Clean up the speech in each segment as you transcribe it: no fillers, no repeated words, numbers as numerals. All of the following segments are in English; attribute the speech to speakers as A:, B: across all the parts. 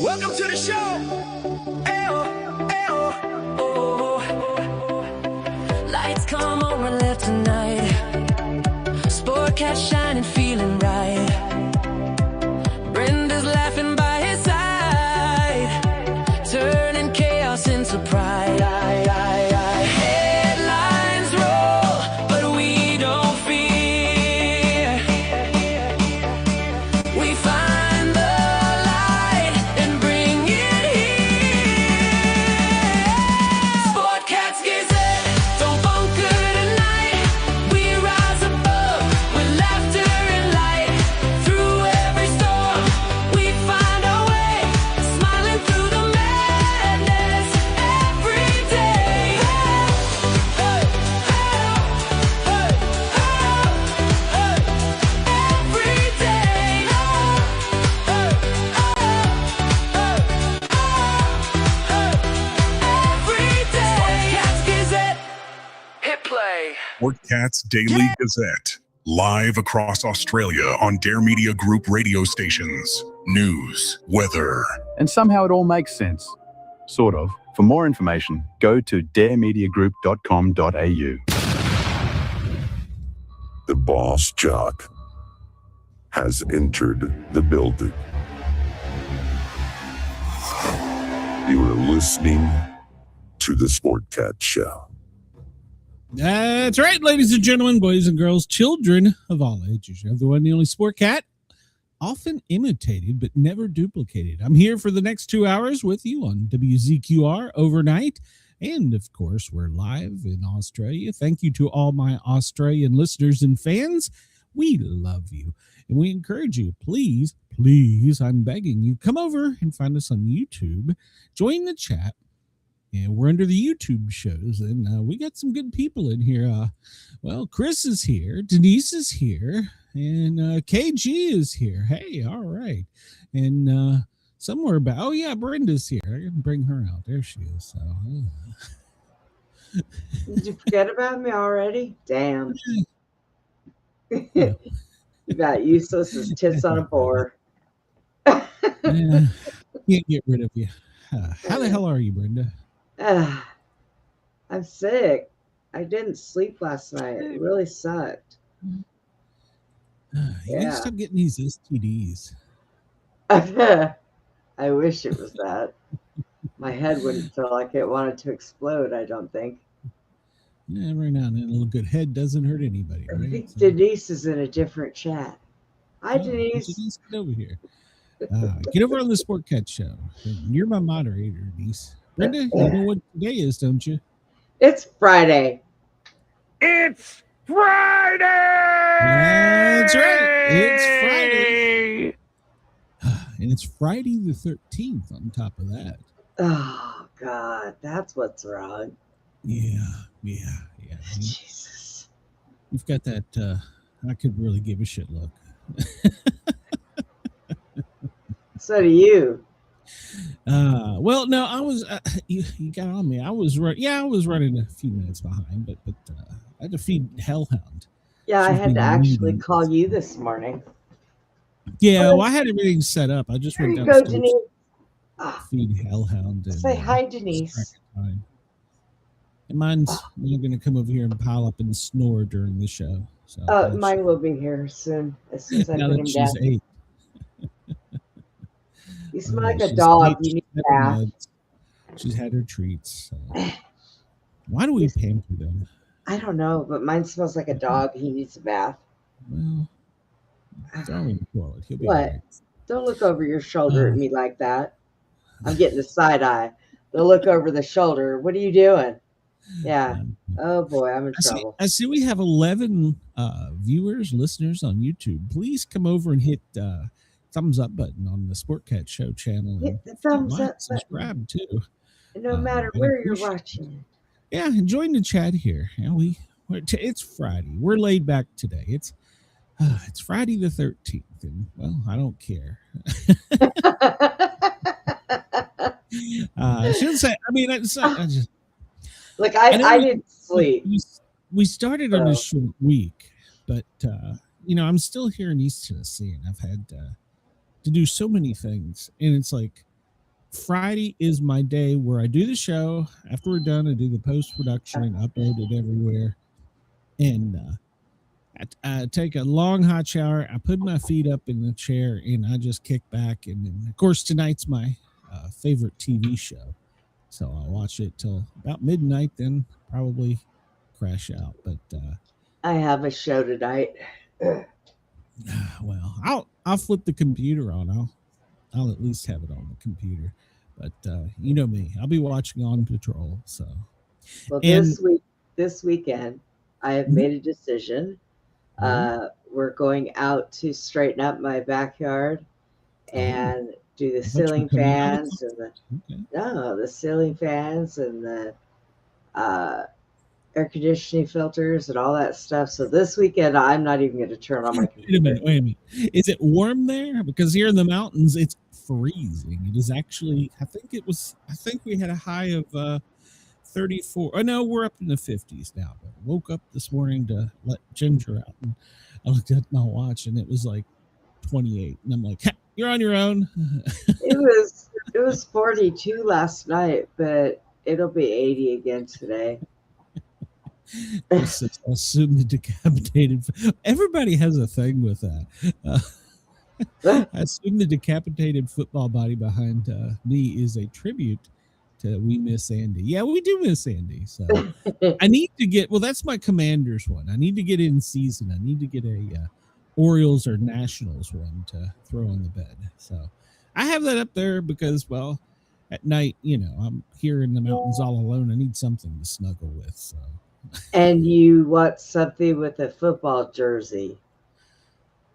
A: Welcome to the show. Ayo, ayo, oh. Lights come on, we're left tonight. Sportcat shining, feeling right. Brenda's laughing by his side, turning chaos into pride. Headlines roll, but we don't fear. We find the light and bring it here. Sportcat's Gazette, don't bunker tonight. We rise above with laughter and light. Through every storm, we find our way, smiling through the madness every day. Hey, hey, hey, hey, every day. Every day. Sportcat's Gazette, hit play.
B: Sportcat's Daily Gazette, live across Australia on Dare Media Group radio stations. News, weather,
C: And somehow it all makes sense. Sort of. For more information, go to daremediagroup.com.au.
D: The boss jock has entered the building. You are listening to the Sportcat Show.
E: That's right, ladies and gentlemen, boys and girls, children of all ages. You have the one and only Sportcat, often imitated but never duplicated. I'm here for the next 2 hours with you on WZQR overnight. And, of course, we're live in Australia. Thank you to all my Australian listeners and fans. We love you. And we encourage you, please, I'm begging you, come over and find us on YouTube. Join the chat. Yeah, we're under the YouTube shows, and we got some good people in here. Well, Chris is here, Denise is here, and KG is here. Hey, all right. And somewhere about, oh, yeah, Brenda's here. I can bring her out. There she is. So,
F: Did you forget about me already? Damn.
E: Yeah.
F: You got useless as tits on a boar.
E: Yeah, can't get rid of you. How the hell are you, Brenda?
F: I'm sick. I didn't sleep last night. It really sucked.
E: You gotta stop getting these STDs.
F: I wish it was that. My head wouldn't feel like it wanted to explode, I don't think.
E: Yeah, every now and then a little good head doesn't hurt anybody,
F: I
E: right?
F: think
E: So-
F: Denise is in a different chat. Hi, Denise.
E: Denise, get over here. Get over on the Sportcat show. You're my moderator, Denise. Brenda, you know what today is, don't you?
F: It's Friday.
A: It's Friday!
E: That's right. It's Friday. And it's Friday the 13th on top of that.
F: Oh, God. That's what's wrong.
E: Yeah.
F: Jesus.
E: You've got that, I could really give a shit look.
F: So do you.
E: Well, no, I was, you got on me. I was running a few minutes behind, but I had to feed Hellhound.
F: Yeah, I
E: She's
F: had to
E: been
F: actually
E: reading.
F: call you this morning.
E: Yeah, well, I had everything set up. I just
F: There
E: went
F: you go,
E: downstairs
F: Denise.
E: to
F: Ah,
E: feed Hellhound. And,
F: say hi,
E: just
F: Denise.
E: track of time. And mine's going to come over here and pile up and snore during the show. So
F: Mine will be here soon, as soon as I
E: now
F: put
E: that
F: him
E: she's
F: down.
E: 8.
F: You smell like a
E: She's
F: dog.
E: 8,
F: You need
E: she's
F: a
E: had her
F: bath.
E: meds, she's had her treats. So. Why do we pamper them?
F: I don't know, but mine smells like a dog. He needs a bath.
E: Well, throw him in the toilet. He'll be
F: What?
E: all right.
F: Don't look over your shoulder at me like that. I'm getting the side eye. Don't look over the shoulder. What are you doing? Yeah. Oh boy, I'm in trouble.
E: I see we have 11 viewers, listeners on YouTube. Please come over and hit thumbs up button on the Sportcat Show channel. And
F: Hit the thumbs up
E: subscribe too.
F: No matter
E: I
F: where you're
E: appreciate
F: watching.
E: Yeah, and join the chat here. Yeah, it's Friday. We're laid back today. It's Friday the 13th, and well, I don't care. I shouldn't say. I mean, I just
F: Look, I didn't sleep.
E: We started on a short week, but I'm still here in East Tennessee, and I've had to do so many things. And it's like Friday is my day where I do the show. After we're done, I do the post-production and upload it everywhere. And I take a long hot shower. I put my feet up in the chair and I just kick back. And then, of course, tonight's my favorite TV show. So I'll watch it till about midnight, then probably crash out. But
F: I have a show tonight.
E: well, I'll flip the computer on. I'll at least have it on the computer. But you know me, I'll be watching On Patrol. So,
F: Well,
E: and
F: this weekend, I have made a decision. We're going out to straighten up my backyard and do the ceiling fans and the ceiling fans and the air conditioning filters and all that stuff. So this weekend, I'm not even going to turn on my computer.
E: Wait a minute. Is it warm there? Because here in the mountains, it's freezing. It is actually, I think we had a high of 34. Oh, no, we're up in the 50s now. But I woke up this morning to let Ginger out. And I looked at my watch and it was like 28. And I'm like, you're on your own.
F: It was 42 last night, but it'll be 80 again today.
E: Assume the decapitated. Everybody has a thing with that. I assume the decapitated football body behind me is a tribute to We Miss Andy. Yeah, we do miss Andy. So I need to get. Well, that's my Commanders one. I need to get in season. I need to get a Orioles or Nationals one to throw on the bed. So I have that up there because, well, at night, I'm here in the mountains all alone. I need something to snuggle with. So.
F: And you want something with a football jersey.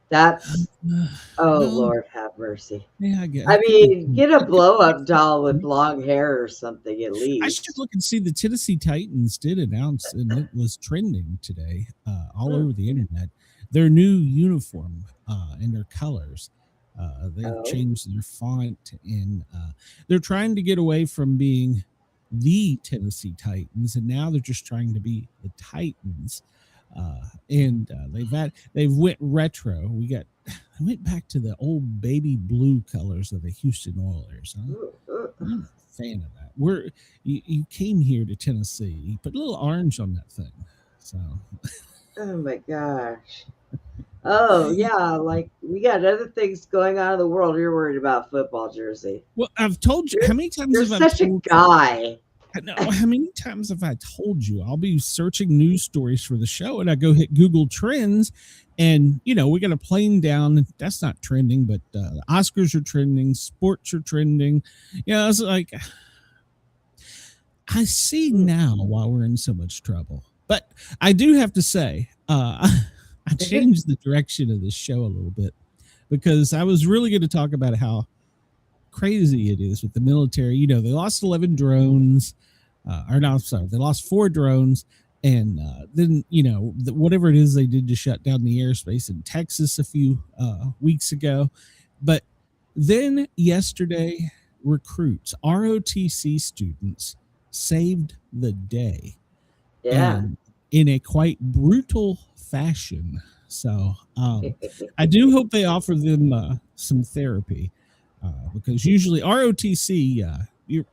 F: That's no. Lord have mercy.
E: Yeah, I get.
F: I mean, get a blow-up doll with long hair or something at least.
E: I should look and see. The Tennessee Titans did announce, and it was trending today all over the internet, their new uniform and their colors. They've changed their font, and they're trying to get away from being the Tennessee Titans, and now they're just trying to be the Titans. And they've went retro. I went back to the old baby blue colors of the Houston Oilers. I'm a fan of that. You came here to Tennessee, you put a little orange on that thing. So,
F: oh my gosh. Oh yeah, like we got other things going on in the world. You're worried about football jersey.
E: Well, I've told you how many times.
F: You're such a guy.
E: No, how many times have I told you I'll be searching news stories for the show and I go hit Google Trends and, we got a plane down. That's not trending, but the Oscars are trending. Sports are trending. It's like I see now why we're in so much trouble. But I do have to say, I changed the direction of this show a little bit because I was really going to talk about how crazy it is with the military. They lost 11 drones, they lost 4 drones, and then whatever it is they did to shut down the airspace in Texas a few weeks ago. But then yesterday, recruits, ROTC students, saved the day, in a quite brutal fashion. So I do hope they offer them some therapy. Because usually ROTC, you're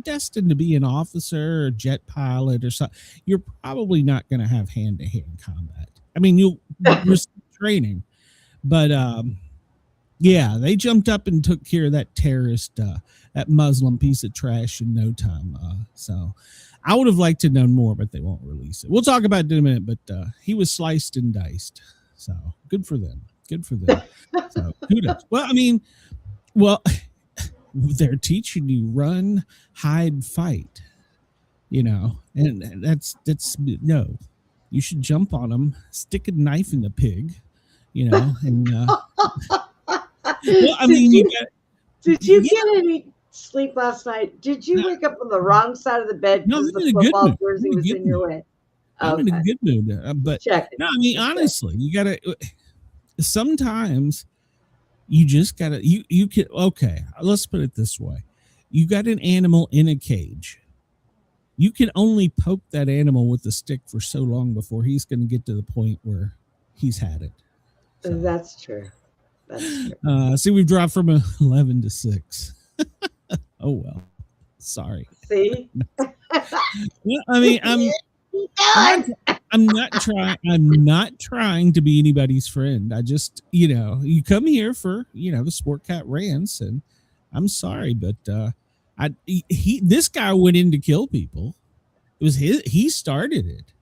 E: destined to be an officer or jet pilot or something. You're probably not going to have hand-to-hand combat. I mean, you'll receive training, but they jumped up and took care of that terrorist, that Muslim piece of trash in no time. So I would have liked to know more, but they won't release it. We'll talk about it in a minute, but he was sliced and diced. So good for them. So kudos. Well, they're teaching you run, hide, fight, and that's no, you should jump on them, stick a knife in the pig, and
F: did you get any sleep last night? Did you wake up on the wrong side of the bed because the football jersey was in your way?
E: I'm in a good mood, but honestly, you gotta sometimes. You just gotta, you can, okay, let's put it this way. You got an animal in a cage. You can only poke that animal with a stick for so long before he's going to get to the point where he's had it.
F: So, that's true. That's true.
E: See, we've dropped from 11 to 6. Oh well, sorry.
F: See?
E: Well, I mean, I'm not trying to be anybody's friend. I just, you come here for, the Sportcat Rants, and I'm sorry, but this guy went in to kill people. It was he started it.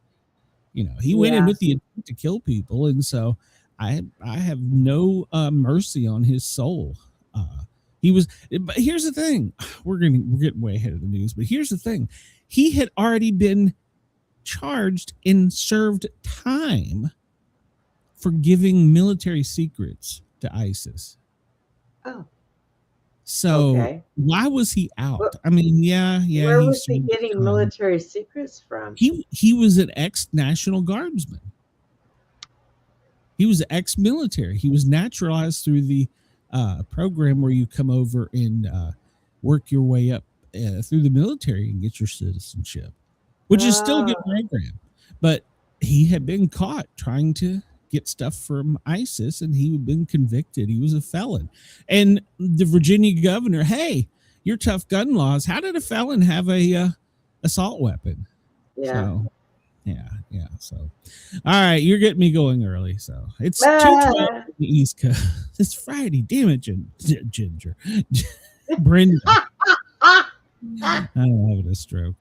E: He went in with the intent to kill people, and so I have no mercy on his soul. But here's the thing: we're getting way ahead of the news. But here's the thing: he had already been charged and served time for giving military secrets to ISIS.
F: Oh.
E: So why was he out?
F: Well,
E: I mean,
F: where was he getting military secrets from?
E: He was an ex-National Guardsman. He was ex-military. He was naturalized through the program where you come over and work your way up through the military and get your citizenship, which is still a good program. But he had been caught trying to get stuff from ISIS, and he had been convicted. He was a felon. And the Virginia governor, hey, your tough gun laws, how did a felon have a assault weapon?
F: Yeah.
E: So, yeah. So, all right, you're getting me going early. So it's 2:12 on the East Coast. It's Friday. Damn it, Ginger. Brenda. I'm having a stroke.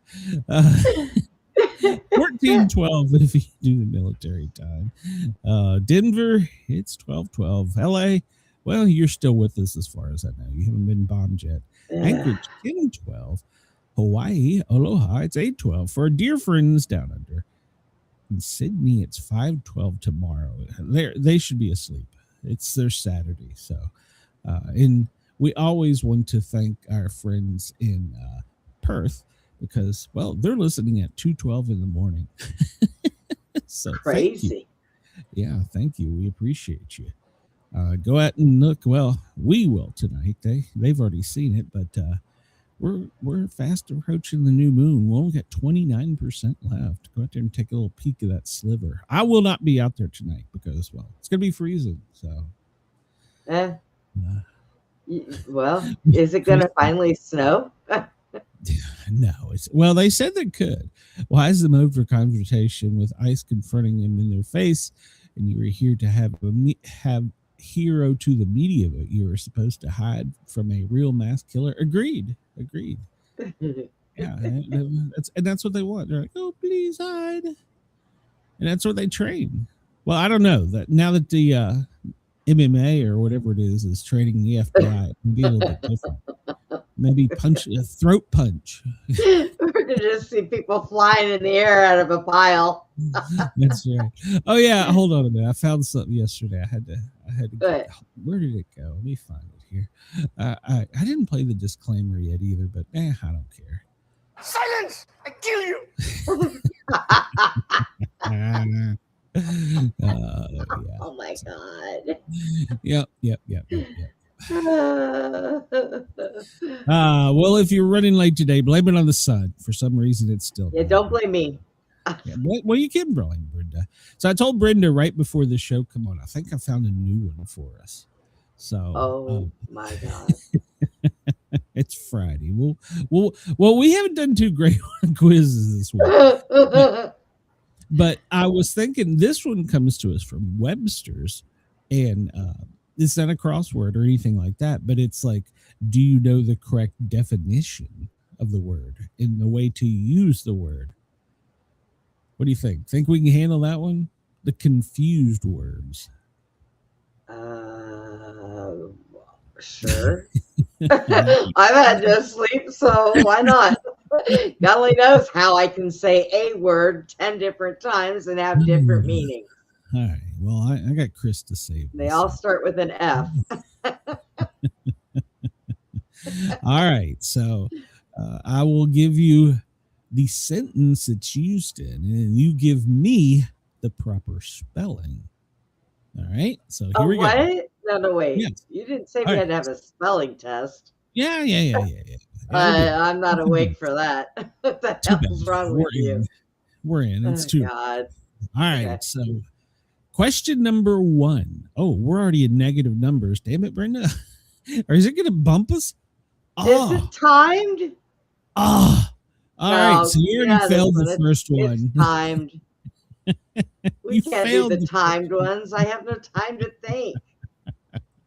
E: 14:12 if you do the military time. Denver, it's 12:12. LA, well, you're still with us as far as I know. You haven't been bombed yet. Anchorage, 10:12. Hawaii, aloha, it's 8:12 for our dear friends down under. In Sydney, it's 5:12 tomorrow. They should be asleep. It's their Saturday. So, and we always want to thank our friends in Perth because, well, they're listening at 2:12 in the morning. So
F: crazy.
E: Thank you. We appreciate you. Go out and look. Well, we will tonight. They've already seen it, but we're fast approaching the new moon. We only got 29% left. Go out there and take a little peek of that sliver. I will not be out there tonight because, well, it's going to be freezing. So,
F: well, is it going to finally snow?
E: No, they said they could. Why is the mode for confrontation with ice confronting them in their face? And you were here to have hero to the media, but you were supposed to hide from a real mass killer. Agreed. Yeah, that's what they want. They're like, oh, please hide, and that's what they train. Well, I don't know that now that the MMA or whatever it is training the FBI, it can be a little bit different. Maybe a throat punch.
F: We're gonna just see people flying in the air out of a pile.
E: That's right. Oh yeah, hold on a minute. I found something yesterday. I had to where did it go? Let me find it here. I didn't play the disclaimer yet either, but I don't care.
G: Silence! I kill you.
E: Yeah.
F: Oh my god.
E: Yep. Well, if you're running late today, blame it on the sun. For some reason, it's still.
F: Yeah, don't blame me.
E: Well, you can blame Brenda. So I told Brenda right before the show, come on, I think I found a new one for us. So.
F: My god.
E: It's Friday. Well, we haven't done too great quizzes this week. But I was thinking this one comes to us from Webster's, and it's not a crossword or anything like that, but it's like, do you know the correct definition of the word and the way to use the word? What do you think? Think we can handle that one? The confused words.
F: Sure. I've had no sleep, so why not? God only knows how I can say a word 10 different times and have different meanings.
E: All right. Well, I got Chris to save.
F: They all start with an F.
E: All right. So I will give you the sentence it's used in, and you give me the proper spelling. All right. So here we go.
F: No, wait.
E: Yes.
F: You didn't say we had to have a spelling test.
E: Yeah.
F: I'm not awake for that. What the hell's wrong with you?
E: We're in. It's too.
F: God.
E: All right.
F: Okay.
E: So Question number 1. Oh, we're already in negative numbers. Damn it, Brenda. Or is it going to bump us?
F: Is it timed?
E: All right.
F: No,
E: So you already failed the first one.
F: It's timed. We
E: You
F: can't do
E: failed
F: the
E: the
F: timed ones. I have no time to think.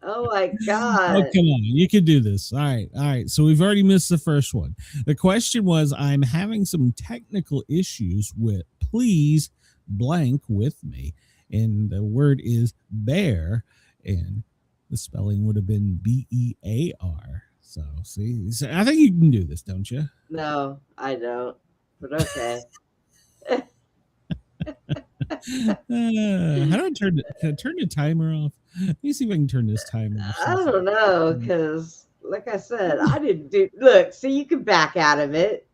F: Oh my God.
E: Oh, come on. You can do this. All right. All right. So we've already missed the first one. The question was, I'm having some technical issues with please blank with me. And the word is bear. And the spelling would have been B-E-A-R. So see, so I think you can do this, don't you?
F: No, I don't. But okay.
E: How do I turn can I turn the timer off? Let me see if I can turn this timer off.
F: I don't know, because like I said, I didn't do. Look, see, you can back out of it.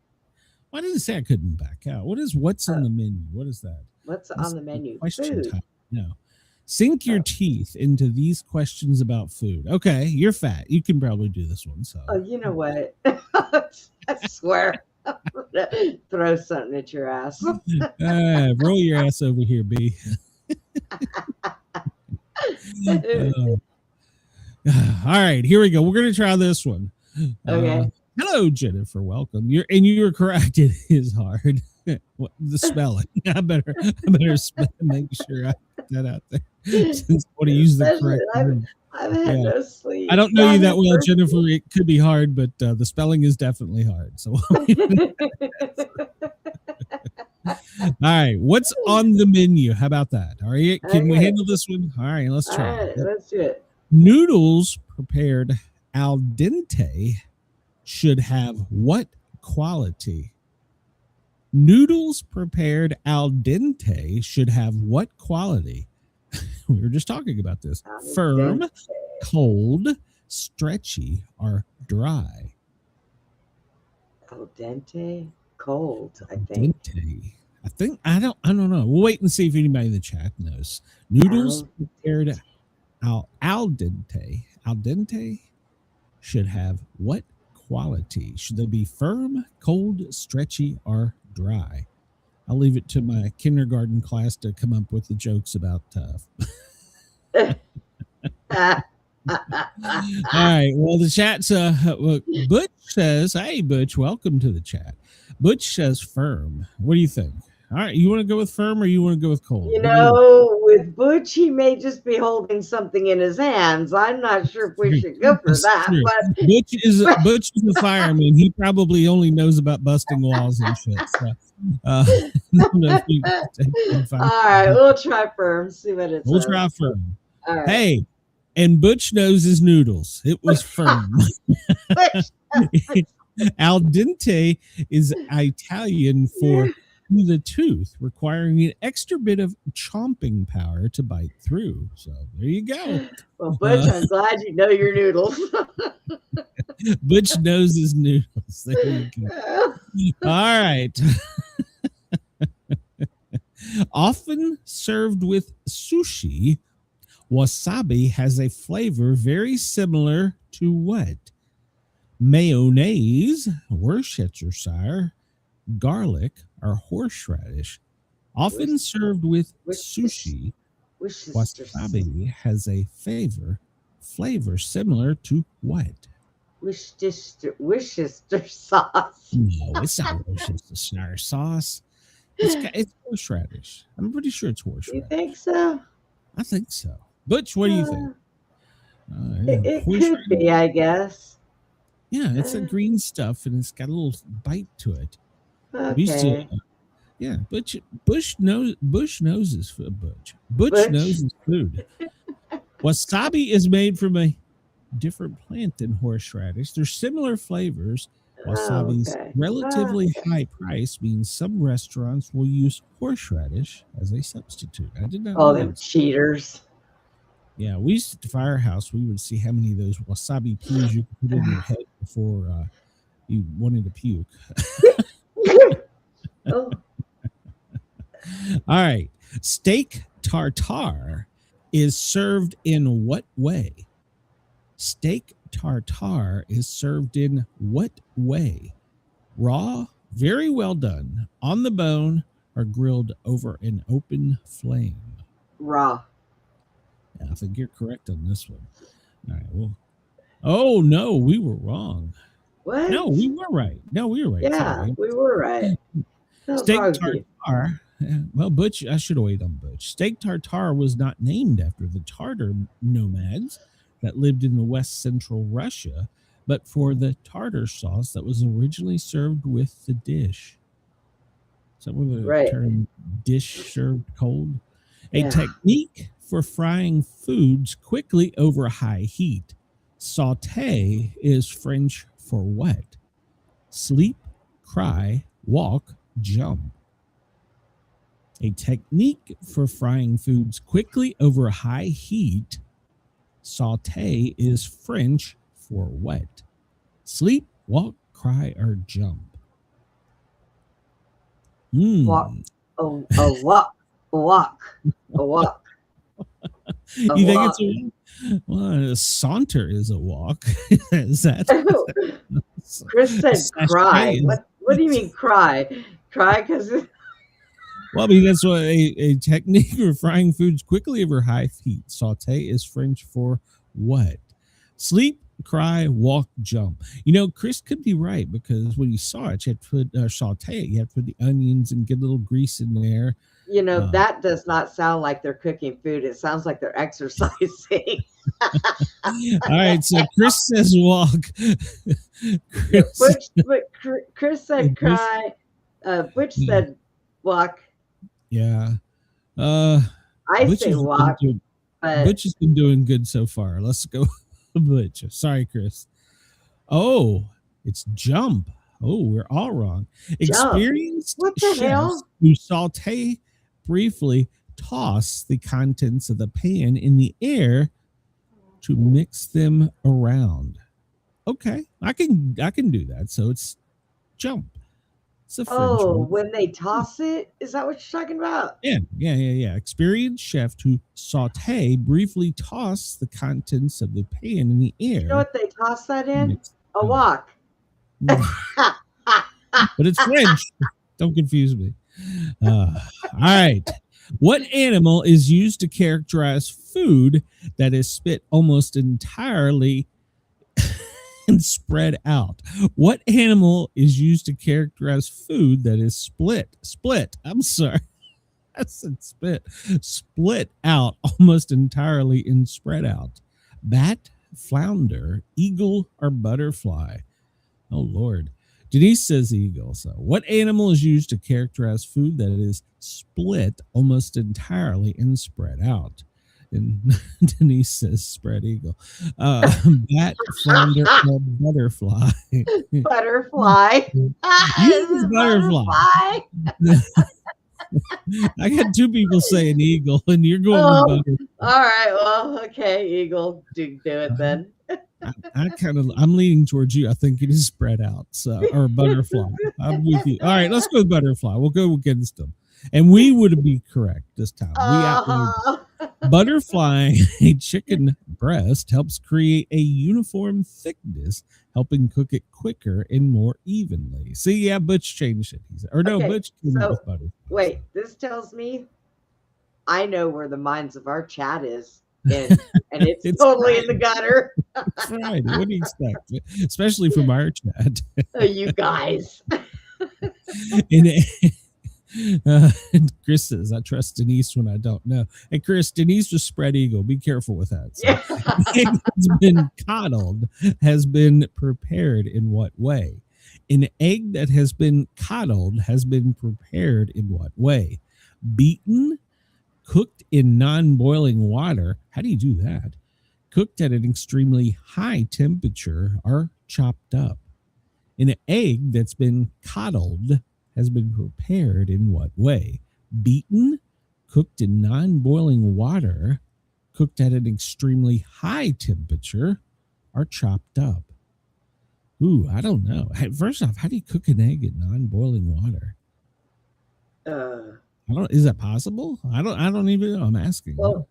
E: Why did it say I couldn't back out? What's on the menu? What is that?
F: What's
E: That's
F: on the menu?
E: Question
F: Food.
E: time. No. Sink your teeth into these questions about food. Okay, you're fat. You can probably do this one. So.
F: Oh, you know what? I swear. I'm gonna throw something at your ass.
E: Roll your ass over here, B. All right, here we go. We're gonna try this one.
F: Okay.
E: Hello, Jennifer. Welcome. You were correct. It is hard. The spelling. I better make sure I put that out there. Since I want to use the correct word.
F: I've had no sleep.
E: I don't know you that well, Jennifer. It could be hard, but the spelling is definitely hard. So, all right, what's on the menu? How about that? All right, can we handle this one? All right, let's try.
F: All right, let's do it.
E: Noodles prepared al dente should have what quality? Noodles prepared al dente should have what quality? We were just talking about this. Firm, cold, stretchy, or dry.
F: Al dente, cold, I think.
E: Dente. I don't know. We'll wait and see if anybody in the chat knows. Noodles prepared al dente. Al dente should have what quality? Should they be firm, cold, stretchy, or dry? I'll leave it to my kindergarten class to come up with the jokes about tough. All right. Well, the chat's Butch says, "Hey, Butch, welcome to the chat." Butch says firm. What do you think? All right, you want to go with firm or you want to go with cold?
F: You know, with Butch, he may just be holding something in his hands. I'm not sure if we should go for that. But
E: Butch is a fireman. He probably only knows about busting walls and shit. So, all
F: right, we'll try firm. See what it's.
E: We'll try firm.
F: All right.
E: Hey, and Butch knows his noodles. It was firm. Al dente is Italian for to the tooth, requiring an extra bit of chomping power to bite through. So there you go.
F: Well, Butch, I'm glad you know your noodles.
E: Butch knows his noodles. There you go. All right. Often served with sushi, wasabi has a flavor very similar to what? Mayonnaise, Worcestershire, garlic, or horseradish. Often served with sushi, wasabi has a flavor similar to what?
F: Worcester sauce.
E: No, it's not Worcestershire sauce. It's horseradish. I'm pretty sure it's horseradish.
F: You think so?
E: I think so. Butch, what do you think?
F: It could be, I guess.
E: Yeah, it's a green stuff, and it's got a little bite to it.
F: Okay.
E: Bush knows his food. Butch knows his food. Wasabi is made from a different plant than horseradish. There's similar flavors. Wasabi's relatively high price means some restaurants will use horseradish as a substitute. I did not know.
F: Them cheaters.
E: Yeah, we used to Firehouse. We would see how many of those wasabi peas you could put in your head before you wanted to puke.
F: Oh.
E: All right. Steak tartare is served in what way? Steak tartare is served in what way? Raw, very well done, on the bone, or grilled over an open flame?
F: Raw.
E: Yeah, I think you're correct on this one. All right. Well, oh no, we were wrong.
F: What?
E: No, we were right. No, we were right.
F: Yeah,
E: Sorry.
F: we were right. What's
E: Steak
F: wrong with you?
E: tartare. Well, Butch, I should have waited on Butch. Steak tartare was not named after the Tartar nomads that lived in the west central Russia, but for the tartar sauce that was originally served with the dish. Is that where the
F: Right.
E: term dish served cold?
F: Yeah.
E: A technique for frying foods quickly over high heat. Saute is French for what? Sleep, cry, walk, jump. A technique for frying foods quickly over high heat. Saute is French for what? Sleep, walk, cry, or jump.
F: Walk. A walk. A walk. A walk. A
E: You think
F: walk.
E: it's a saunter is a walk? Is that?
F: Chris said
E: Sashay
F: cry.
E: is-
F: What do you mean cry? Cry because
E: Well, I mean, that's what a technique for frying foods quickly over high heat. Saute is French for what? Sleep, cry, walk, jump. You know, Chris could be right because when you saw it, you had to put saute it. You have to put the onions and get a little grease in there.
F: that does not sound like they're cooking food. It sounds like they're exercising.
E: All right, so Chris says walk.
F: Chris said cry. Butch said walk.
E: Yeah.
F: I
E: Butch
F: say
E: has been
F: walk.
E: doing-
F: But
E: Butch has been doing good so far. Let's go, Butch. Sorry, Chris. Oh, it's jump. Oh, we're all wrong. Experienced
F: What the
E: chefs
F: hell?
E: who saute briefly toss the contents of the pan in the air to mix them around. Okay, I can do that. So it's jump. It's a French word.
F: when they toss it, is that what you're talking about?
E: Yeah. Experienced chef who saute briefly toss the contents of the pan in the air.
F: You know what they toss that in?
E: Mix-
F: A walk.
E: But it's French. Don't confuse me. All right. What animal is used to characterize food that is spit almost entirely and spread out? What animal is used to characterize food that is split? I'm sorry. I said spit. Split out almost entirely and spread out. Bat, flounder, eagle, or butterfly? Oh, Lord. Denise says eagle. So, what animal is used to characterize food that is split almost entirely and spread out? And Denise says spread eagle. Bat, flounder, or butterfly?
F: Butterfly.
E: Use butterfly. I got two people saying eagle, and you're going with butterfly.
F: All right. Well, okay. Eagle, do it then.
E: I'm leaning towards you. I think it is spread out. So, or butterfly. I'm with you. All right, let's go with butterfly. We'll go against them. And we would be correct this time. Butterfly, a chicken breast, helps create a uniform thickness, helping cook it quicker and more evenly. See, yeah, Butch changed it.
F: Okay,
E: Butch came up
F: so-
E: with butterfly.
F: Wait, this tells me I know where the minds of our chat is. And it's,
E: It's
F: totally
E: fine.
F: in the gutter.
E: Friday. What do you expect? Especially from our chat.
F: You guys.
E: And Chris says, I trust Denise when I don't know. And Chris, Denise was spread eagle. Be careful with that. So, egg that's been coddled has been prepared in what way? An egg that has been coddled has been prepared in what way? Beaten, cooked in non-boiling water. How do you do that? Cooked at an extremely high temperature, or chopped up. An egg that's been coddled has been prepared in what way? Beaten, cooked in non-boiling water, cooked at an extremely high temperature, or chopped up. Ooh, I don't know. First off, how do you cook an egg in non-boiling water? Is that possible? I don't even know. I'm asking.
F: Well,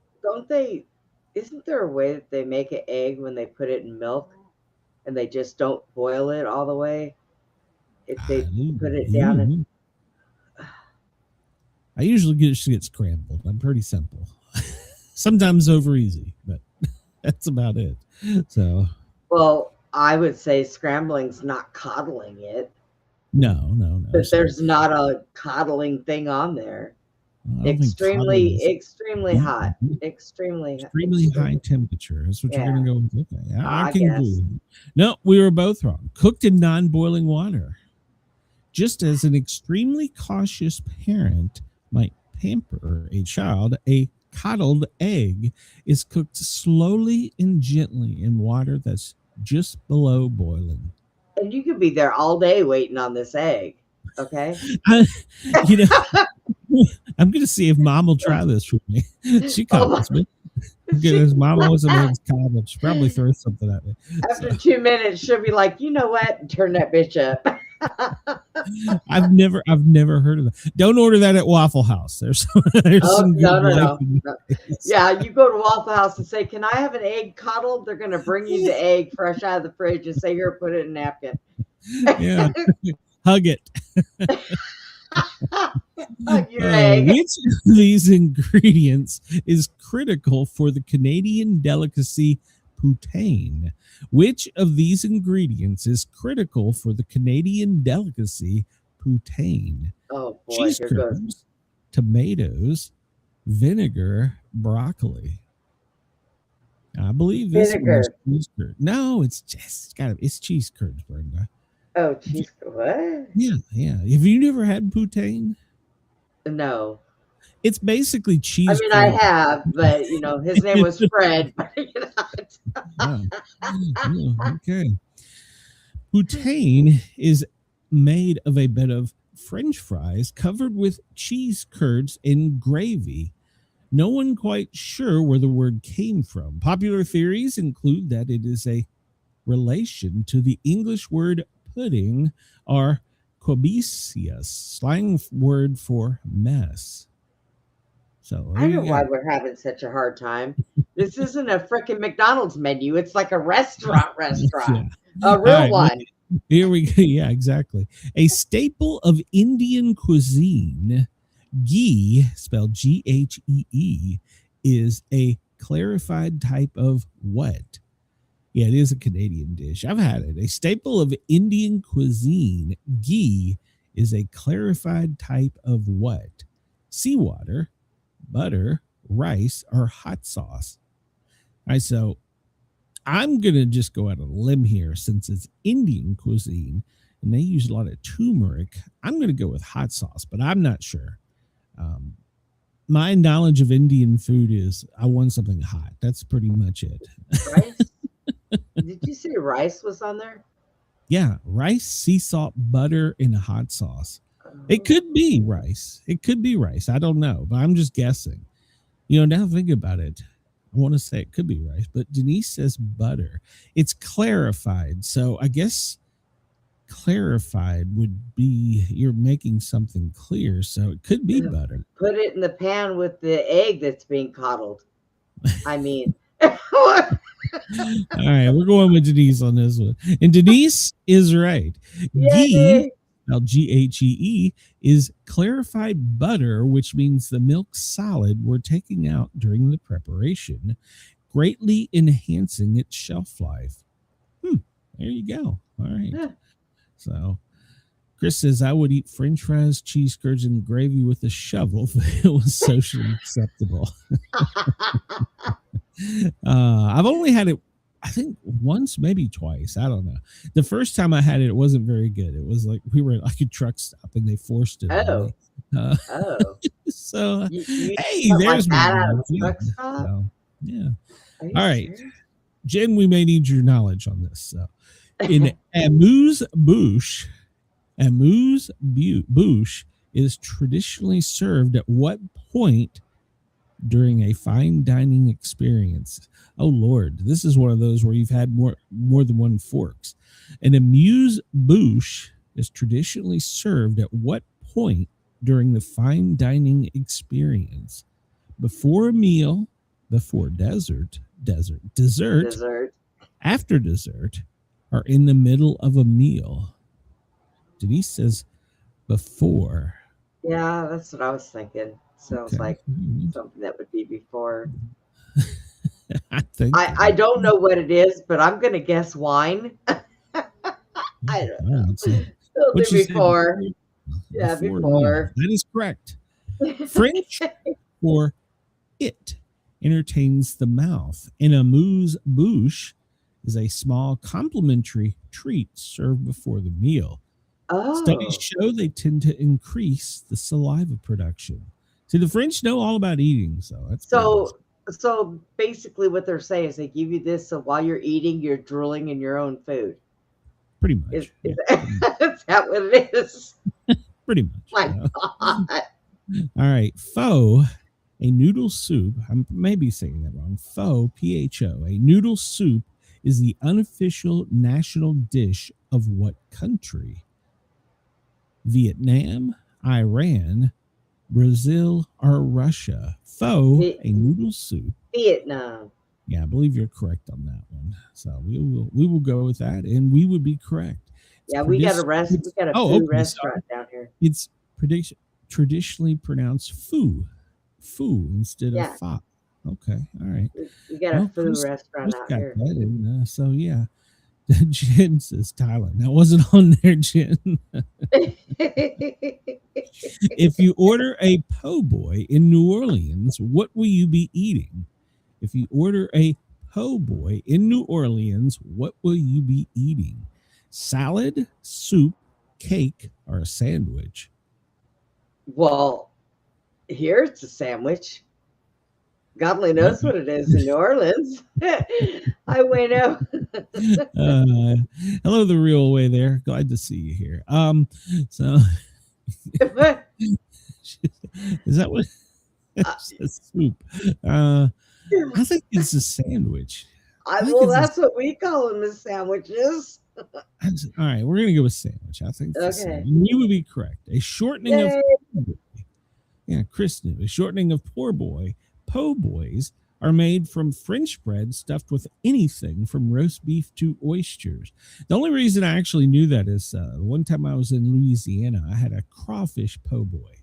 F: isn't there a way that they make an egg when they put it in milk and they just don't boil it all the way? If they put it down
E: I usually just get scrambled. I'm pretty simple. Sometimes over easy, but that's about it. So,
F: Well, I would say scrambling's not coddling it.
E: no.
F: But there's not a coddling thing on there. Extremely hot. Extremely
E: high temperature. That's what you're going to go with. Okay. I can
F: guess.
E: agree. No, we were both wrong. Cooked in non-boiling water. Just as an extremely cautious parent might pamper a child, a coddled egg is cooked slowly and gently in water that's just below boiling.
F: And you could be there all day waiting on this egg. Okay.
E: You know, I'm going to see if Mom will try this for me. She coddles me. Goodness, Mama wasn't eggs coddled. She probably throws something at me.
F: After 2 minutes, she'll be like, you know what? Turn that bitch up.
E: I've never heard of that. Don't order that at Waffle House. There's some good
F: no. Yeah, you go to Waffle House and say, "Can I have an egg coddled?" They're going to bring you the egg fresh out of the fridge and say, "Here, put it in a napkin."
E: Yeah, hug it.
F: Your egg.
E: Which of these ingredients is critical for the Canadian delicacy poutine? Which of these ingredients is critical for the Canadian delicacy poutine?
F: Oh boy,
E: Cheese curds, tomatoes, vinegar, broccoli. I believe this one is cheese curd. No, it's cheese curds, Brenda.
F: Oh, cheese curd. What?
E: Yeah. Have you never had poutine?
F: No.
E: It's basically cheese.
F: I mean, I have, but his name was Fred.
E: Okay. Poutine is made of a bed of French fries covered with cheese curds and gravy. No one quite sure where the word came from. Popular theories include that it is a relation to the English word pudding, or quabicius, slang word for mess. So
F: I don't know why we're having such a hard time. This isn't a freaking McDonald's menu. It's like a restaurant.
E: Yeah.
F: A real one.
E: Here we go. Yeah, exactly. A staple of Indian cuisine, ghee, spelled Ghee, is a clarified type of what? Yeah, it is a Canadian dish. I've had it. A staple of Indian cuisine, ghee, is a clarified type of what? Seawater, butter, rice, or hot sauce. All right, so I'm going to just go out on a limb here since it's Indian cuisine and they use a lot of turmeric. I'm going to go with hot sauce, but I'm not sure. My knowledge of Indian food is I want something hot. That's pretty much it.
F: Rice? Did you say rice was on there?
E: Yeah, rice, sea salt, butter, and hot sauce. It could be rice. I don't know, but I'm just guessing. Now think about it. I want to say it could be rice, but Denise says butter. It's clarified. So I guess clarified would be you're making something clear. So it could be butter.
F: Put it in the pan with the egg that's being coddled. I mean,
E: all right, we're going with Denise on this one. And Denise is right. Ghee, spelled Ghee, is clarified butter, which means the milk solid we're taking out during the preparation, greatly enhancing its shelf life. There you go. All right. Yeah. So Chris says, I would eat French fries, cheese curds, and gravy with a shovel if it was socially acceptable. I've only had it, I think, once, maybe twice. I don't know. The first time I had it, it wasn't very good. It was like we were at like a truck stop and they forced it. So, hey, there's my truck stop. So, yeah. All right, serious? Jen, we may need your knowledge on this. So, in amuse-bouche is traditionally served at what point during a fine dining experience? Oh Lord, this is one of those where you've had more than one forks. An amuse-bouche is traditionally served at what point during the fine dining experience? Before a meal, before dessert, after dessert, or in the middle of a meal? Denise says before.
F: Yeah, that's what I was thinking. Sounds like something that would be before.
E: think
F: I don't know what it is, but I'm going to guess wine. I don't know. It'll
E: What'd
F: do
E: you say
F: before. Yeah, before.
E: That is correct. French for it entertains the mouth, and amuse-bouche is a small complimentary treat served before the meal.
F: Oh.
E: Studies show they tend to increase the saliva production. See, the French know all about eating, so that's
F: so basically what they're saying is they give you this, so while you're eating, you're drooling in your own food.
E: pretty much.
F: Is that what it is?
E: Pretty much.
F: My God.
E: All right, pho, a noodle soup. I may be saying that wrong. Pho, P-H-O, a noodle soup is the unofficial national dish of what country? Vietnam, Iran, Brazil, or Russia? Pho, a noodle soup.
F: Vietnam.
E: Yeah, I believe you're correct on that one. So we will go with that, and we would be correct.
F: Yeah, we got a food restaurant down here.
E: It's traditionally pronounced foo instead of fa. Okay, all right.
F: We got a food restaurant out here.
E: And, so yeah, Jen says Thailand. That wasn't on there, Jen. If you order a po' boy in New Orleans, what will you be eating? If you order a po' boy in New Orleans, what will you be eating? Salad, soup, cake, or a sandwich?
F: Well, here it's a sandwich. God only knows what it is in New Orleans. I went out.
E: Hello, the real way there. Glad to see you here. So is that what? Soup. I think it's a sandwich.
F: That's what we call them, as sandwiches.
E: All right, we're gonna go with sandwich. I think.
F: Okay.
E: You would be correct. A shortening of poor boy. Yeah, Chris knew. A shortening of poor boy. Po' boys are made from French bread stuffed with anything from roast beef to oysters. The only reason I actually knew that is one time I was in Louisiana, I had a crawfish po' boy.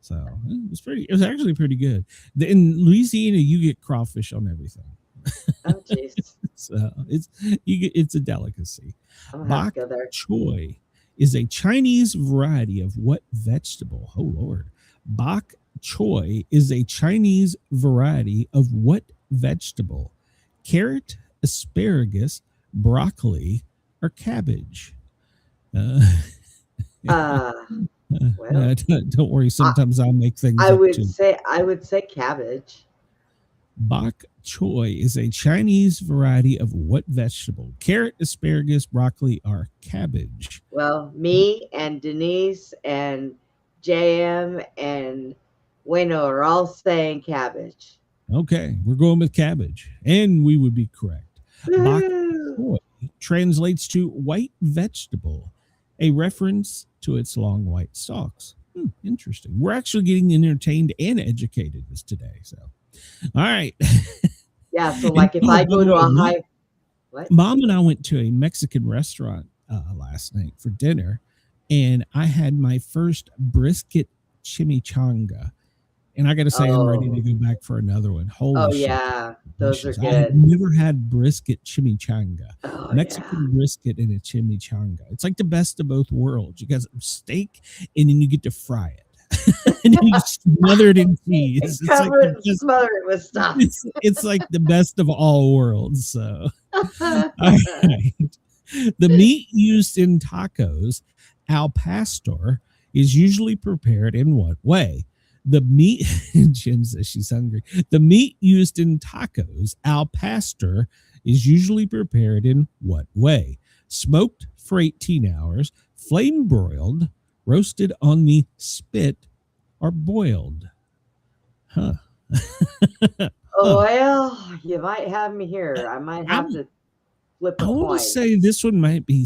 E: So it was actually pretty good. In Louisiana, you get crawfish on everything.
F: Oh, jeez.
E: So it's a delicacy. Bok
F: go there.
E: choy is a Chinese variety of what vegetable? Oh Lord. Bok choy is a Chinese variety of what vegetable? Carrot, asparagus, broccoli, or cabbage?
F: Well,
E: don't worry. Sometimes I'll make things.
F: I would say cabbage.
E: Bok choy is a Chinese variety of what vegetable? Carrot, asparagus, broccoli, or cabbage?
F: Well, me and Denise and JM and Wayno are all saying cabbage.
E: Okay, we're going with cabbage, and we would be correct. Bok choy translates to white vegetable, a reference to its long white stalks. Interesting. We're actually getting entertained and educated this today. So, all right.
F: Yeah. So, like, if I go to a
E: Mom and I went to a Mexican restaurant last night for dinner, and I had my first brisket chimichanga. And I got to say, I'm ready to go back for another one. Holy shit.
F: Yeah. Those are good.
E: I've never had brisket chimichanga.
F: Oh,
E: Mexican brisket and a chimichanga. It's like the best of both worlds. You got steak, and then you get to fry it. And then you smother it in cheese.
F: Smother it with stuff.
E: It's like the best of all worlds. So, all right. The meat used in tacos, al pastor, is usually prepared in what way? The meat, Jen says she's hungry. The meat used in tacos, al pastor, is usually prepared in what way? Smoked for 18 hours, flame broiled, roasted on the spit, or boiled? Huh.
F: Well, you might have me here. I might have to flip a coin. I want to
E: say this one might be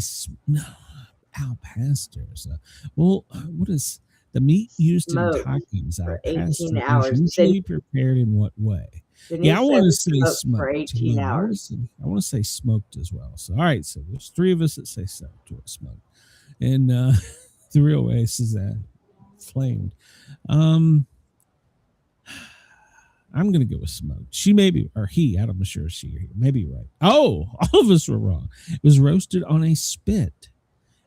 E: al pastor. So, well, what is the meat used
F: smoked
E: in tacos
F: for 18 hours?
E: Usually prepared in what way?
F: Denise,
E: I want to say smoked
F: for 18 hours.
E: I want to say smoked as well. So, all right. So there's three of us that say smoked. And the real way is that flamed. I'm going to go with smoked. She may be, or he, I'm sure she, maybe right. Oh, all of us were wrong. It was roasted on a spit.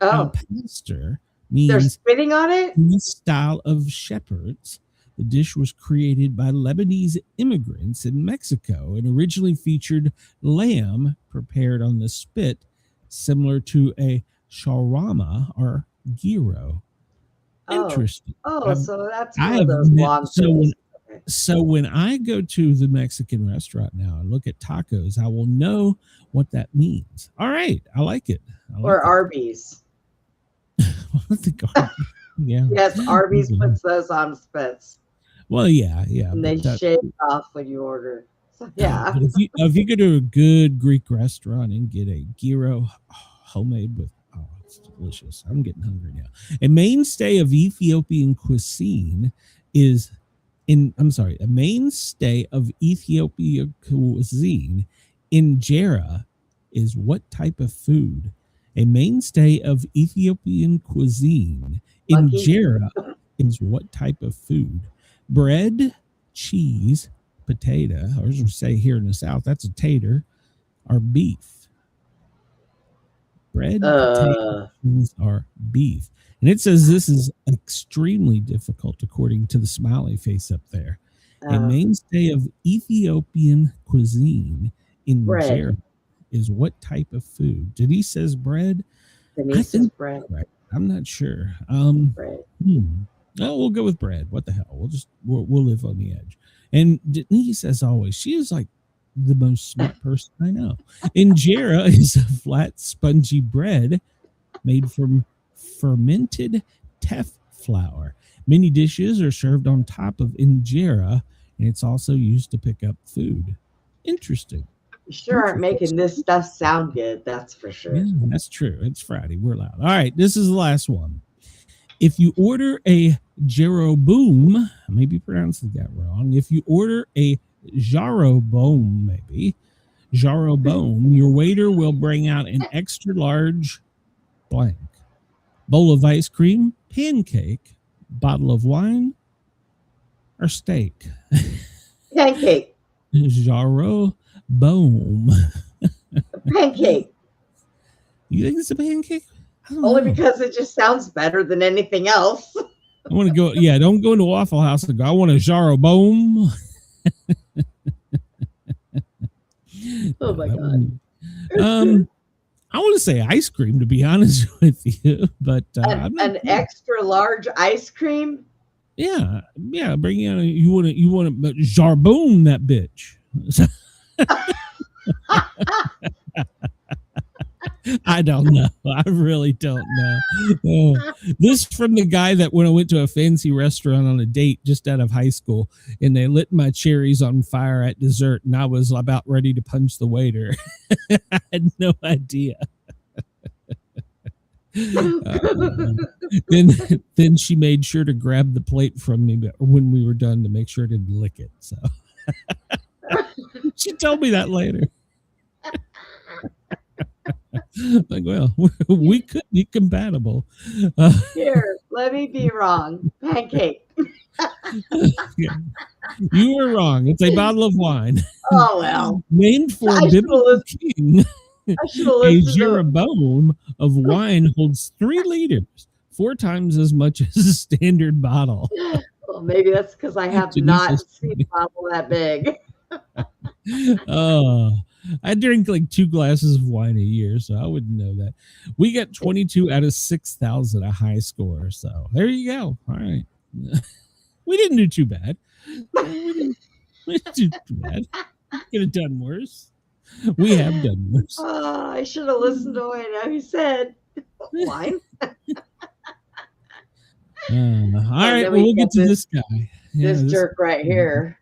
F: Oh,
E: Pastor
F: they're
E: means
F: spitting on it?
E: in the style of shepherds. The dish was created by Lebanese immigrants in Mexico and originally featured lamb prepared on the spit, similar to a shawarma or gyro. Interesting.
F: So that's one of those long things.
E: So when I go to the Mexican restaurant now and look at tacos, I will know what that means. All right. I like it.
F: Or Arby's.
E: Yeah.
F: Yes, Arby's puts those on spits.
E: Well, yeah.
F: And they shave off when you order. So, yeah.
E: But if you go to a good Greek restaurant and get a gyro homemade with, it's delicious. I'm getting hungry now. A mainstay of Ethiopian cuisine is a mainstay of Ethiopian cuisine, injera is what type of food? A mainstay of Ethiopian cuisine, injera is what type of food? Bread, cheese, potato, or as we say here in the South, that's a tater, or beef. Bread, potato, cheese, or beef. And it says this is extremely difficult, according to the smiley face up there. A mainstay of Ethiopian cuisine, injera is what type of food? Denise says bread.
F: Denise says bread.
E: Right. I'm not sure.
F: Bread.
E: Oh, we'll go with bread. What the hell? We'll live on the edge. And Denise, as always, she is like the most smart person I know. Injera is a flat, spongy bread made from fermented teff flour. Many dishes are served on top of injera, and it's also used to pick up food. Interesting.
F: You sure aren't making this stuff sound good, that's for sure.
E: Yeah, that's true. It's Friday. We're loud. All right, this is the last one. If you order a Jeroboam, I may be pronouncing that wrong. If you order a Jeroboam, your waiter will bring out an extra large blank. Bowl of ice cream, pancake, bottle of wine, or steak.
F: Pancake.
E: Jeroboam.
F: Pancake.
E: You think it's a pancake?
F: Only because it just sounds better than anything else.
E: I want to go. Yeah, don't go into Waffle House and go, I want a Jeroboam.
F: Oh my God.
E: I want to say ice cream, to be honest with you, but
F: an extra large ice cream.
E: Yeah. Bring out you want to Jeroboam that bitch. I don't know. I really don't know. This from the guy that when I went to a fancy restaurant on a date just out of high school, and they lit my cherries on fire at dessert, and I was about ready to punch the waiter. I had no idea. Then she made sure to grab the plate from me when we were done to make sure I didn't lick it. So she told me that later. Like, well, we could be compatible.
F: Here, let me be wrong. Pancake.
E: Yeah. You were wrong. It's a bottle of wine.
F: Oh, well.
E: Named for a biblical king. A Jeroboam of wine holds 3 liters, 4 times as much as a standard bottle.
F: Well, maybe that's because I have not seen a bottle that big.
E: Oh, I drink like 2 glasses of wine a year, so I wouldn't know that. We got 22 out of 6,000, a high score. So there you go. All right. We didn't do too bad. We didn't do too bad. Could have done worse. We have done worse.
F: Oh, I should have listened to what he said. Wine?
E: All right. Well, we'll get to this guy.
F: This jerk right here.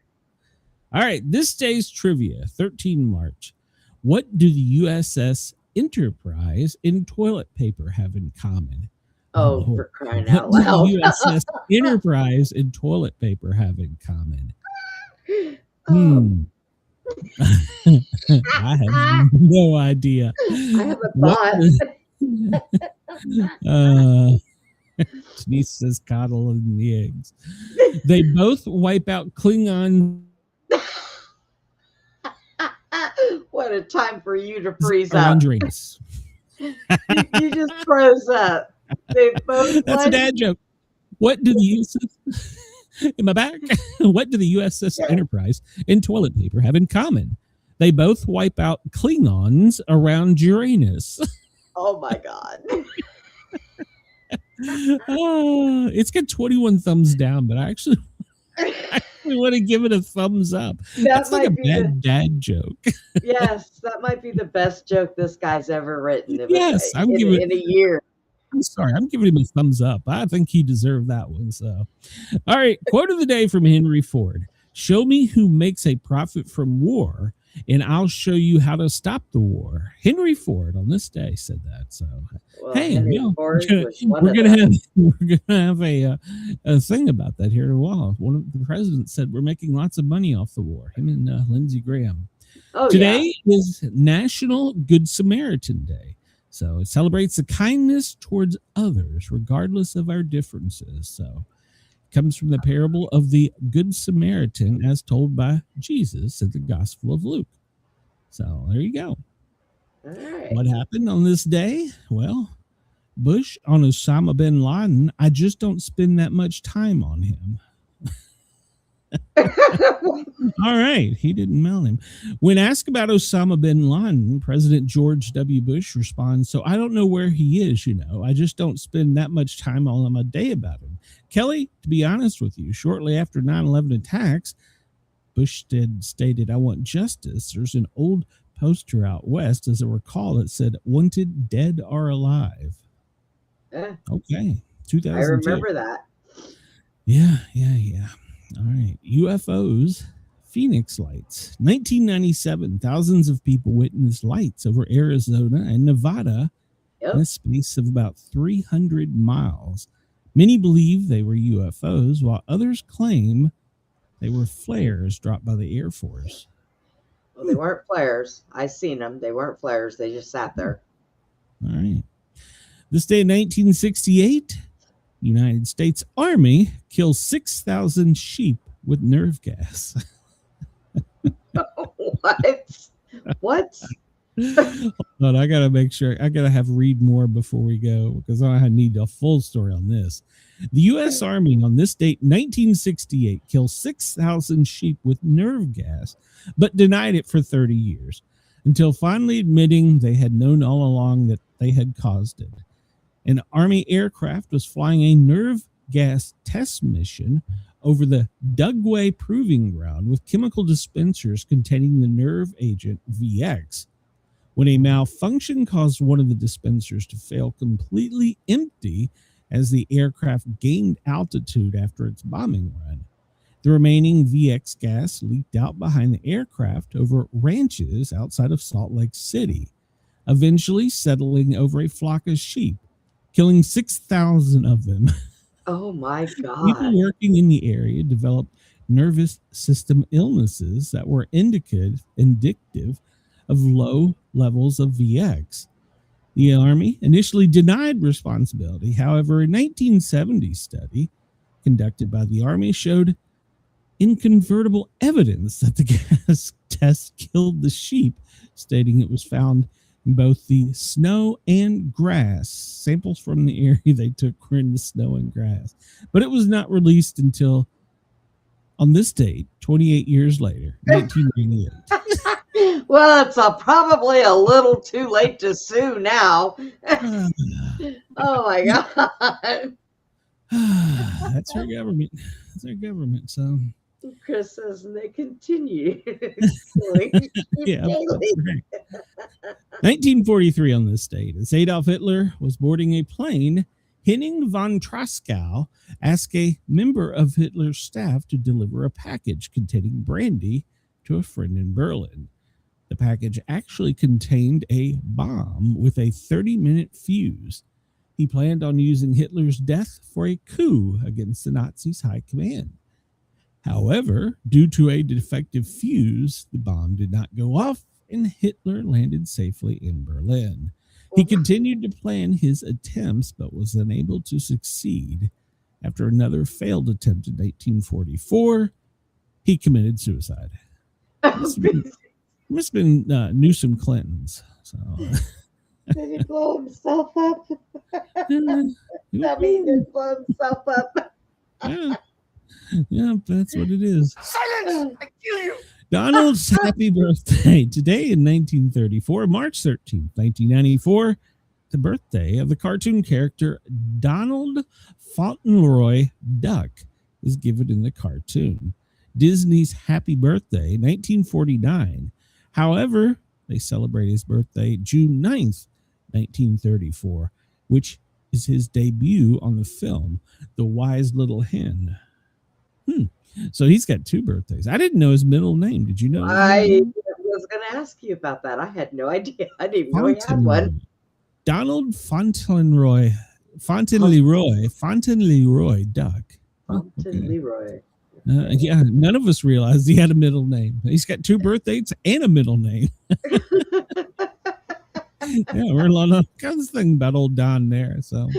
E: All right, this day's trivia, 13 March. What do the USS Enterprise and toilet paper have in common?
F: Oh, for crying out loud.
E: What do the USS Enterprise and toilet paper have in common? I have no idea.
F: I have a thought.
E: Denise says coddle and the eggs. They both wipe out Klingon
F: What a time for you to freeze
E: Or
F: up.
E: Andreas.
F: You just froze up. They both
E: That's a dad joke. What do the USS in my back? What do the USS Enterprise and toilet paper have in common? They both wipe out Klingons around Uranus.
F: Oh my God.
E: It's got 21 thumbs down, but I actually want to give it a thumbs up. That's like a bad dad joke.
F: Yes, that might be the best joke this guy's ever written.
E: Yes, I would give it
F: in a year.
E: I'm sorry, I'm giving him a thumbs up. I think he deserved that one. So, all right, quote of the day from Henry Ford: "Show me who makes a profit from war, and I'll show you how to stop the war." Henry Ford on this day said that. So,
F: Well,
E: hey,
F: Henry
E: you know,
F: Ford was one
E: we're
F: of
E: gonna
F: them.
E: have a thing about that here in a while. One of the presidents said we're making lots of money off the war. Him and Lindsey Graham.
F: Oh,
E: Today is National Good Samaritan Day. So it celebrates the kindness towards others, regardless of our differences. So it comes from the parable of the Good Samaritan as told by Jesus in the Gospel of Luke. So there you go.
F: All right.
E: What happened on this day? Well, Bush on Osama bin Laden. I just don't spend that much time on him. All right. He didn't mail him. When asked about Osama bin Laden, President George W. Bush responds, "So I don't know where he is, you know. I just don't spend that much time on him a day about him." Kelly, to be honest with you, shortly after 9/11 attacks, Bush stated, "I want justice." There's an old poster out west, as I recall, that said, "Wanted, dead or alive."
F: Yeah,
E: Okay. 2002.
F: I remember that.
E: Yeah. All right. UFOs, Phoenix lights. 1997, thousands of people witnessed lights over Arizona and Nevada in a space of about 300 miles. Many believe they were UFOs, while others claim they were flares dropped by the Air Force.
F: Well, they weren't flares. I seen them. They weren't flares. They just sat there.
E: All right. This day in 1968, United States Army kills 6,000 sheep with nerve gas.
F: What?
E: But I gotta make sure I gotta read more before we go, because I need a full story on this. The U.S. Army on this date, 1968, killed 6,000 sheep with nerve gas, but denied it for 30 years, until finally admitting they had known all along that they had caused it. An Army aircraft was flying a nerve gas test mission over the Dugway Proving Ground with chemical dispensers containing the nerve agent VX. When a malfunction caused one of the dispensers to fail completely empty as the aircraft gained altitude after its bombing run, the remaining VX gas leaked out behind the aircraft over ranches outside of Salt Lake City, eventually settling over a flock of sheep, killing 6,000 of them.
F: Oh my God.
E: People working in the area developed nervous system illnesses that were indicative of low levels of VX. The Army initially denied responsibility. However, a 1970 study conducted by the Army showed incontrovertible evidence that the gas test killed the sheep, stating it was found in both the snow and grass. Samples from the area they took were in the snow and grass. But it was not released until on this date, 28 years later, 1998.
F: Well, it's probably a little too late to sue now. Oh my God.
E: That's our government. That's our government. So
F: Chris says, and they continue.
E: yeah, that's right. 1943 on this date, as Adolf Hitler was boarding a plane, Henning von Traschow asked a member of Hitler's staff to deliver a package containing brandy to a friend in Berlin. The package actually contained a bomb with a 30-minute fuse. He planned on using Hitler's death for a coup against the Nazis' high command. However, due to a defective fuse, the bomb did not go off and Hitler landed safely in Berlin. He continued to plan his attempts, but was unable to succeed. After another failed attempt in 1944, he committed suicide. Must have been Newsom Clinton's. So
F: Did he blow himself up?
E: yeah,
F: That means he blow himself up.
E: yeah, that's what it is.
G: Silence! I kill you!
E: Donald's happy birthday today in 1934, March 13th, 1994. The birthday of the cartoon character Donald Fauntleroy Duck is given in the cartoon. Disney's Happy Birthday, 1949. However, they celebrate his birthday June 9th, 1934, which is his debut on the film The Wise Little Hen. So he's got two birthdays. I didn't know his middle name. Did you know?
F: I was going to ask you about that. I had no idea. I didn't even know he had one.
E: Donald Fauntleroy Duck.
F: Leroy.
E: Yeah, none of us realized he had a middle name. He's got two birthdays and a middle name. Yeah, we're learning all kinds of things about old Don there. So,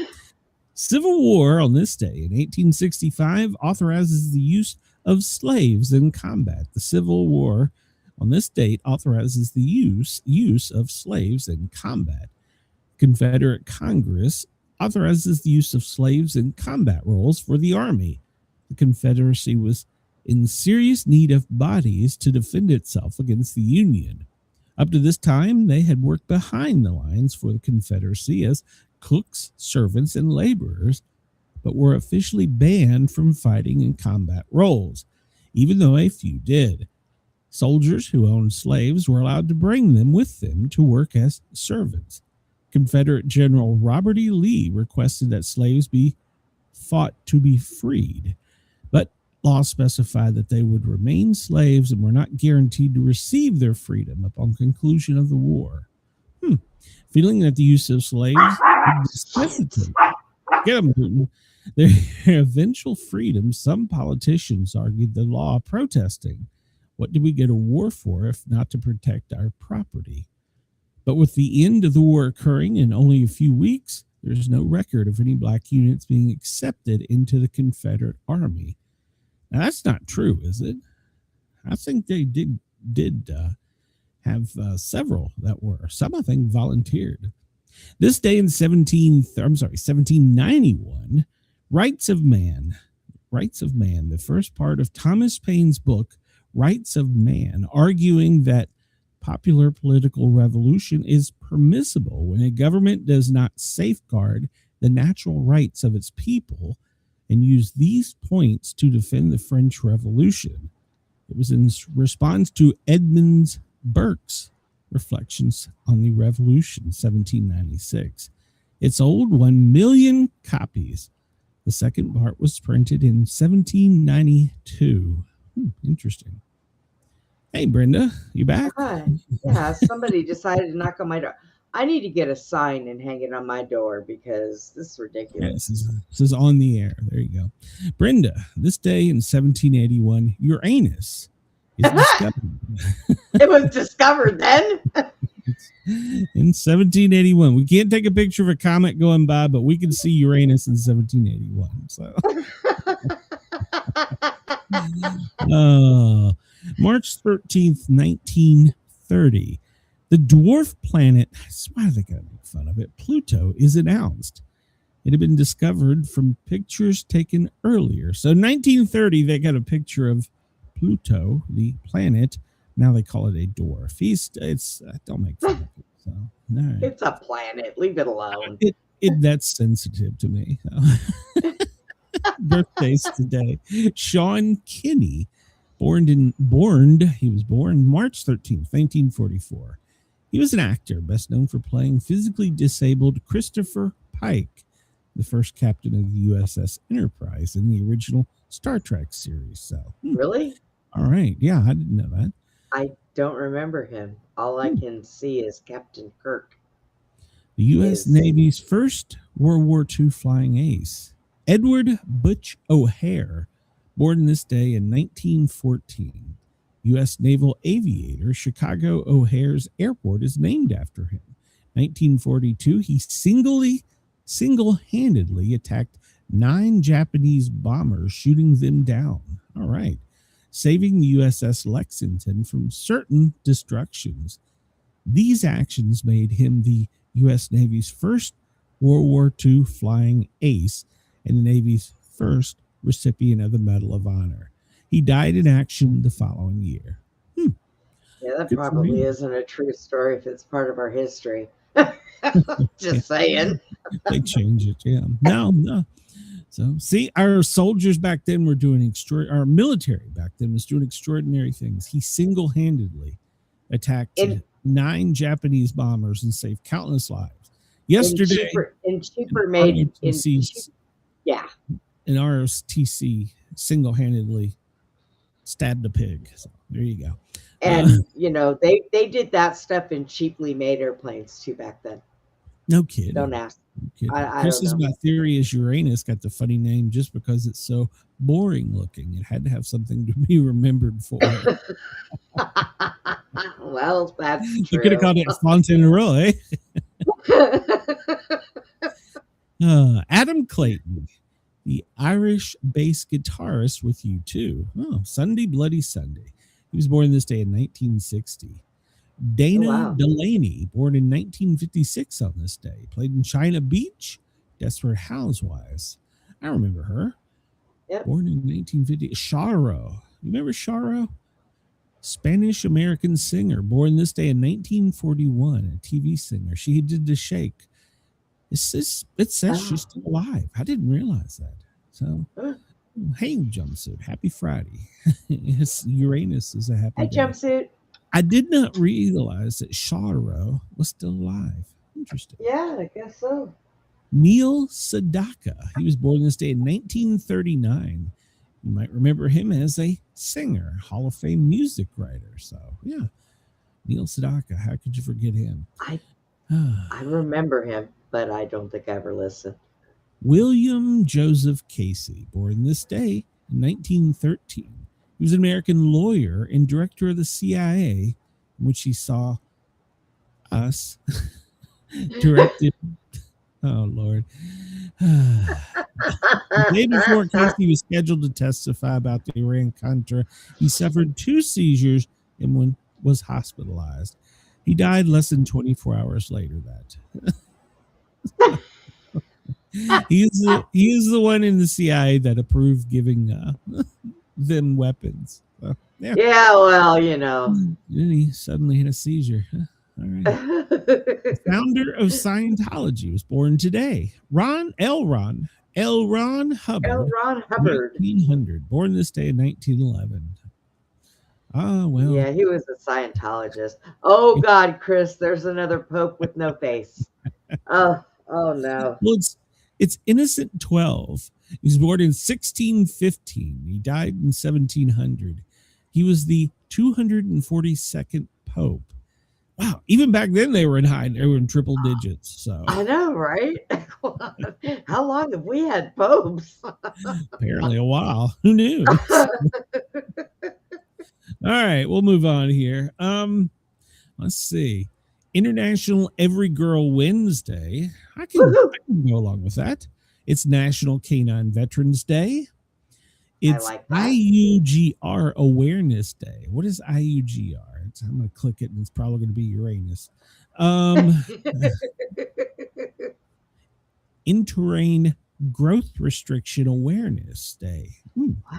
E: Civil War on this day in 1865 authorizes the use of slaves in combat. The Civil War on this date authorizes the use of slaves in combat. Confederate Congress authorizes the use of slaves in combat roles for the Army. The Confederacy was in serious need of bodies to defend itself against the Union. Up to this time, they had worked behind the lines for the Confederacy as cooks, servants, and laborers, but were officially banned from fighting in combat roles, even though a few did. Soldiers who owned slaves were allowed to bring them with them to work as servants. Confederate General Robert E. Lee requested that slaves be fought to be freed, but law specified that they would remain slaves and were not guaranteed to receive their freedom upon conclusion of the war. Feeling that the use of slaves would necessitate their eventual freedom, some politicians argued the law protesting, what did we go to war for if not to protect our property? But with the end of the war occurring in only a few weeks, there's no record of any black units being accepted into the Confederate Army. Now, that's not true, is it? I think they did have several that were. Some, I think, volunteered. This day in 1791, Rights of Man, the first part of Thomas Paine's book, Rights of Man, arguing that popular political revolution is permissible when a government does not safeguard the natural rights of its people and use these points to defend the French Revolution. It was in response to Edmund Burke's Reflections on the Revolution, 1796. It sold 1 million copies. The second part was printed in 1792. Interesting. Hey, Brenda, you back?
F: Hi. Yeah, somebody decided to knock on my door. I need to get a sign and hang it on my door because this is ridiculous.
E: Yeah, this is on the air. There you go. Brenda, this day in 1781, Uranus is discovered.
F: It was discovered then?
E: In 1781. We can't take a picture of a comet going by, but we can see Uranus in 1781. So, March 13th, 1930. The dwarf planet, why are they going to make fun of it? Pluto is announced. It had been discovered from pictures taken earlier. So 1930, they got a picture of Pluto, the planet. Now they call it a dwarf. Don't make fun of it. So, right.
F: It's a planet. Leave it alone.
E: That's sensitive to me. Birthdays today. Sean Kinney, he was born March 13th, 1944. He was an actor, best known for playing physically disabled Christopher Pike, the first captain of the USS Enterprise in the original Star Trek series. So,
F: Really?
E: All right. Yeah, I didn't know that.
F: I don't remember him. All I can see is Captain Kirk.
E: The U.S. Navy's first World War II flying ace, Edward Butch O'Hare, born this day in 1914. U.S. naval aviator Chicago O'Hare's Airport is named after him. 1942, he single-handedly attacked 9 Japanese bombers, shooting them down. All right. saving the USS Lexington from certain destructions. These actions made him the U.S. Navy's first World War II flying ace and the Navy's first recipient of the Medal of Honor. He died in action the following year.
F: Yeah, that
E: Good for
F: probably
E: him.
F: isn't a true story if it's part of our history. Just saying.
E: They change it, yeah. No. So, see, our soldiers back then were doing our military back then was doing extraordinary things. He single-handedly attacked 9 Japanese bombers and saved countless lives. Yesterday,
F: in cheaper made, yeah,
E: an ROTC single-handedly stabbed a pig. So there you go.
F: And they did that stuff in cheaply made airplanes too back then.
E: No kidding.
F: Don't ask.
E: This is my theory is Uranus got the funny name just because it's so boring looking. It had to have something to be remembered for.
F: Well, that's true.
E: You could have called it Fontainebleau, eh? Adam Clayton, the Irish bass guitarist with U2. Oh, Sunday Bloody Sunday. He was born this day in 1960. Dana Delaney, born in 1956 on this day, played in China Beach, Desperate Housewives. I remember her.
F: Yep.
E: Born in 1950. Charo. You remember Charo? Spanish-American singer, born this day in 1941, a TV singer. She did The Shake. It says she's still alive. I didn't realize that. So, hey, jumpsuit. Happy Friday. Uranus is a happy day.
F: Jumpsuit.
E: I did not realize that Charo was still alive. Interesting.
F: Yeah, I guess so.
E: Neil Sedaka. He was born this day in 1939. You might remember him as a singer, Hall of Fame music writer. So, yeah. Neil Sedaka. How could you forget him?
F: I remember him, but I don't think I ever listened.
E: William Joseph Casey, born this day in 1913. He was an American lawyer and director of the CIA, in which he saw us directed. Oh, Lord. The day before Casey was scheduled to testify about the Iran-Contra, he suffered 2 seizures and was hospitalized. He died less than 24 hours later. He is the one in the CIA that approved giving them weapons. So, yeah.
F: Yeah, well,
E: Then he suddenly had a seizure. All right. The founder of Scientology was born today. L. Ron Hubbard.
F: L. Ron Hubbard.
E: 1900. Born this day in 1911. Ah, well.
F: Yeah, he was a Scientologist. Oh, God, Chris, there's another Pope with no face. Oh no.
E: Well, it's Innocent 12. He was born in 1615. He died in 1700. He was the 242nd Pope. Wow, even back then they were in triple digits. So
F: I know, right? How long have we had popes?
E: Apparently a while. Who knew? All right, we'll move on here. Let's see. International Every Girl Wednesday. I can go along with that. It's National Canine Veterans Day. It's IUGR Awareness Day. What is IUGR? I'm going to click it, and it's probably going to be Uranus. In-terrain Growth Restriction Awareness Day.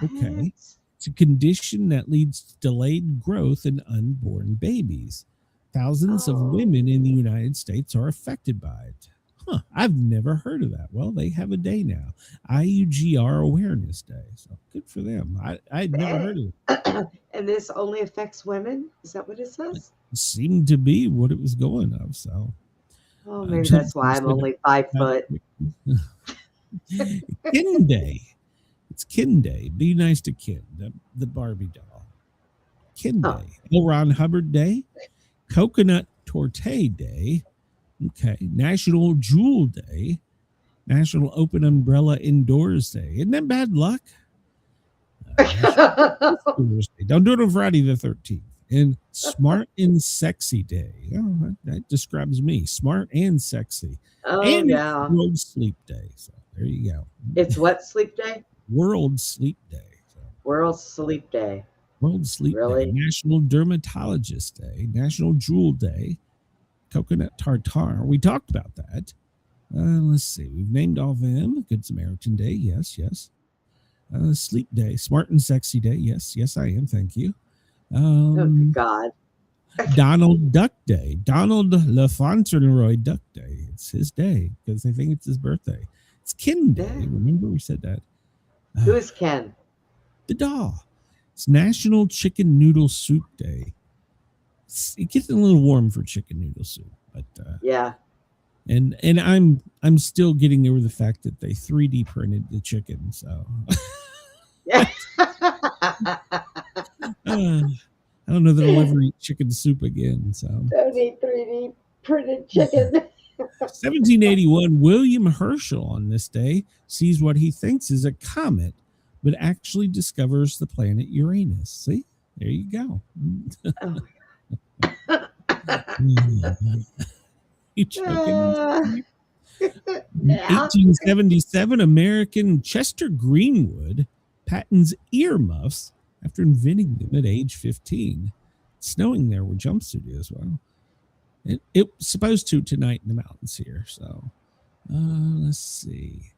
E: Okay. It's a condition that leads to delayed growth in unborn babies. Thousands of women in the United States are affected by it. Huh, I've never heard of that. Well, they have a day now. IUGR Awareness Day. So good for them. I'd never heard of it.
F: And this only affects women? Is that what it says?
E: It seemed to be what it was going of. So
F: maybe that's why I'm only 5 foot.
E: Kin Day. It's Kin Day. Be nice to Kin, the Barbie doll. Kin Day. L. Ron Hubbard Day. Coconut Torte Day. Okay. National Jewel Day. National Open Umbrella Indoors Day. Isn't that bad luck? Don't do it on Friday the 13th. And Smart and Sexy Day. Oh, that describes me. Smart and sexy. And
F: yeah.
E: World Sleep Day. So there you go.
F: It's what sleep day?
E: World Sleep Day. So.
F: World Sleep Day.
E: World Sleep
F: Really?
E: Day, National Dermatologist Day, National Jewel Day, Coconut Tartare. We talked about that. Let's see. We've named all of them. Good Samaritan Day. Yes, yes. Sleep Day, Smart and Sexy Day. Yes, yes, I am. Thank you.
F: Oh, God.
E: Donald Duck Day, Donald LaFauntleroy Duck Day. It's his day because they think it's his birthday. It's Ken Day.
F: Yeah.
E: Remember we said that.
F: Who is Ken?
E: The doll. It's National Chicken Noodle Soup Day. It gets a little warm for chicken noodle soup, but
F: Yeah.
E: and I'm still getting over the fact that they 3D printed the chicken. So
F: Yeah.
E: I don't know that I'll ever eat chicken soup again. So
F: Don't eat 3D printed chicken.
E: 1781, William Herschel on this day sees what he thinks is a comet, but actually discovers the planet Uranus. See, there you go.
F: Oh,
E: You joking?
F: yeah.
E: 1877, American Chester Greenwood patents earmuffs after inventing them at age 15. It's snowing there where jumpsuit is. Well, it was supposed to tonight in the mountains here. So let's see.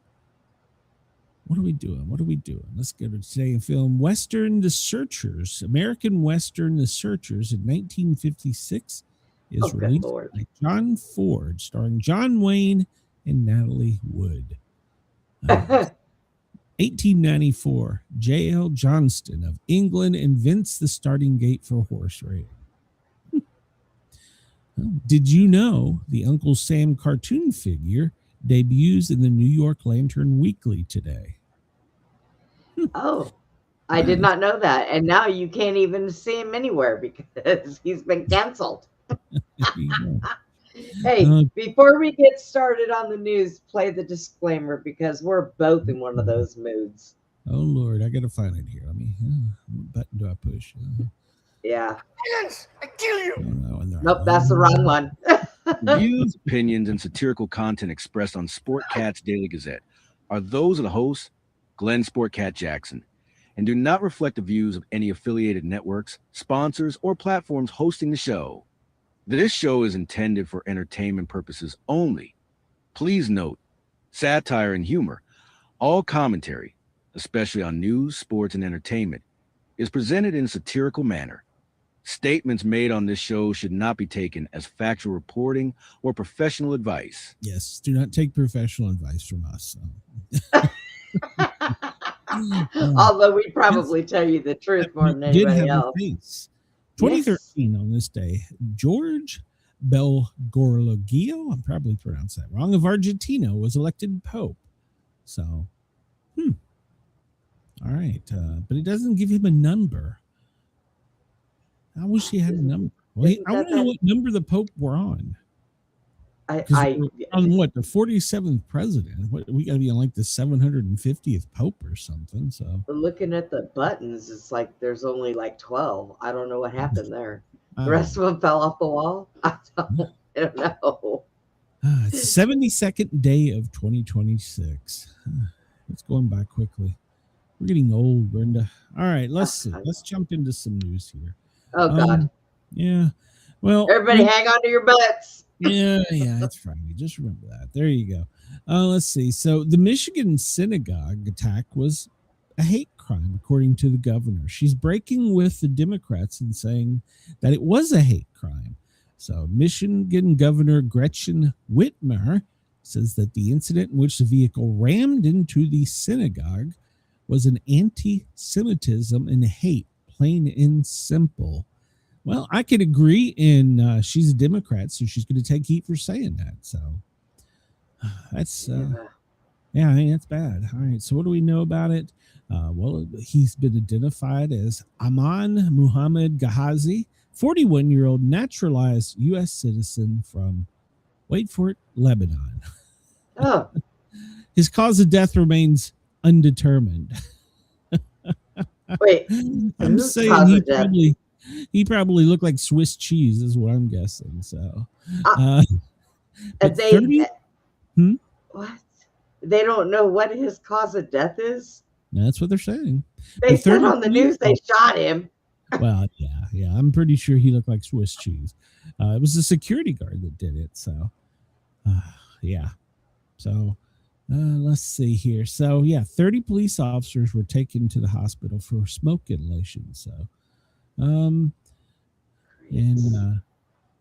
E: What are we doing? Let's go to today in film. Western The Searchers, American Western The Searchers in 1956 is
F: Oh, good
E: released
F: Lord.
E: by John Ford, starring John Wayne and Natalie Wood. 1894, J.L. Johnston of England invents the starting gate for horse racing. Did you know the Uncle Sam cartoon figure debuts in the New York Lantern Weekly today?
F: Oh, I did not know that. And now you can't even see him anywhere because he's been canceled.
E: There you go.
F: Hey, before we get started on the news, play the disclaimer because we're both in one of those moods.
E: Oh, Lord, I got to find it here. Let me, what button do I push?
F: Yeah.
G: Silence! I kill you!
F: Nope, that's the wrong one.
H: Views, opinions, and satirical content expressed on Sportcat's Daily Gazette are those of the host, Glenn Sportcat Jackson, and do not reflect the views of any affiliated networks, sponsors, or platforms hosting the show. This show is intended for entertainment purposes only. Please note, satire and humor, all commentary, especially on news, sports, and entertainment, is presented in a satirical manner. Statements made on this show should not be taken as factual reporting or professional advice.
E: Yes, do not take professional advice from us.
F: Although we probably tell you the truth more than anybody else.
E: 2013 on this day, George Belgorlagio, I'm probably pronounced that wrong, of Argentina was elected Pope. So, all right. But it doesn't give him a number. I wish he had a number. Well, I want to know what number the Pope we're on. On what, the 47th president? What, we got to be on like the 750th Pope or something. So
F: looking at the buttons, it's like there's only like 12. I don't know what happened there. The rest of them fell off the wall. I don't know.
E: It's the 72nd day of 2026. It's going by quickly. We're getting old, Brenda. All right, let's see. Let's jump into some news here.
F: Oh, God.
E: Yeah. Well,
F: everybody hang on to your butts.
E: Yeah, it's Friday. Just remember that. There you go. Let's see. So the Michigan synagogue attack was a hate crime, according to the governor. She's breaking with the Democrats and saying that it was a hate crime. So Michigan Governor Gretchen Whitmer says that the incident in which the vehicle rammed into the synagogue was an anti-Semitism and hate, plain and simple. Well, I could agree, and she's a Democrat, so she's going to take heat for saying that. So that's, I mean, that's bad. All right, so what do we know about it? Well, he's been identified as Aman Muhammad Gahazi, 41-year-old naturalized U.S. citizen from, wait for it, Lebanon.
F: Oh.
E: His cause of death remains undetermined.
F: Wait,
E: I'm saying he probably looked like Swiss cheese is what I'm guessing. So
F: what? They don't know what his cause of death is?
E: That's what they're saying.
F: They said on the news they shot him.
E: Well, yeah. I'm pretty sure he looked like Swiss cheese. It was the security guard that did it. So, yeah. So, let's see here. So, yeah, 30 police officers were taken to the hospital for smoke inhalation. So, and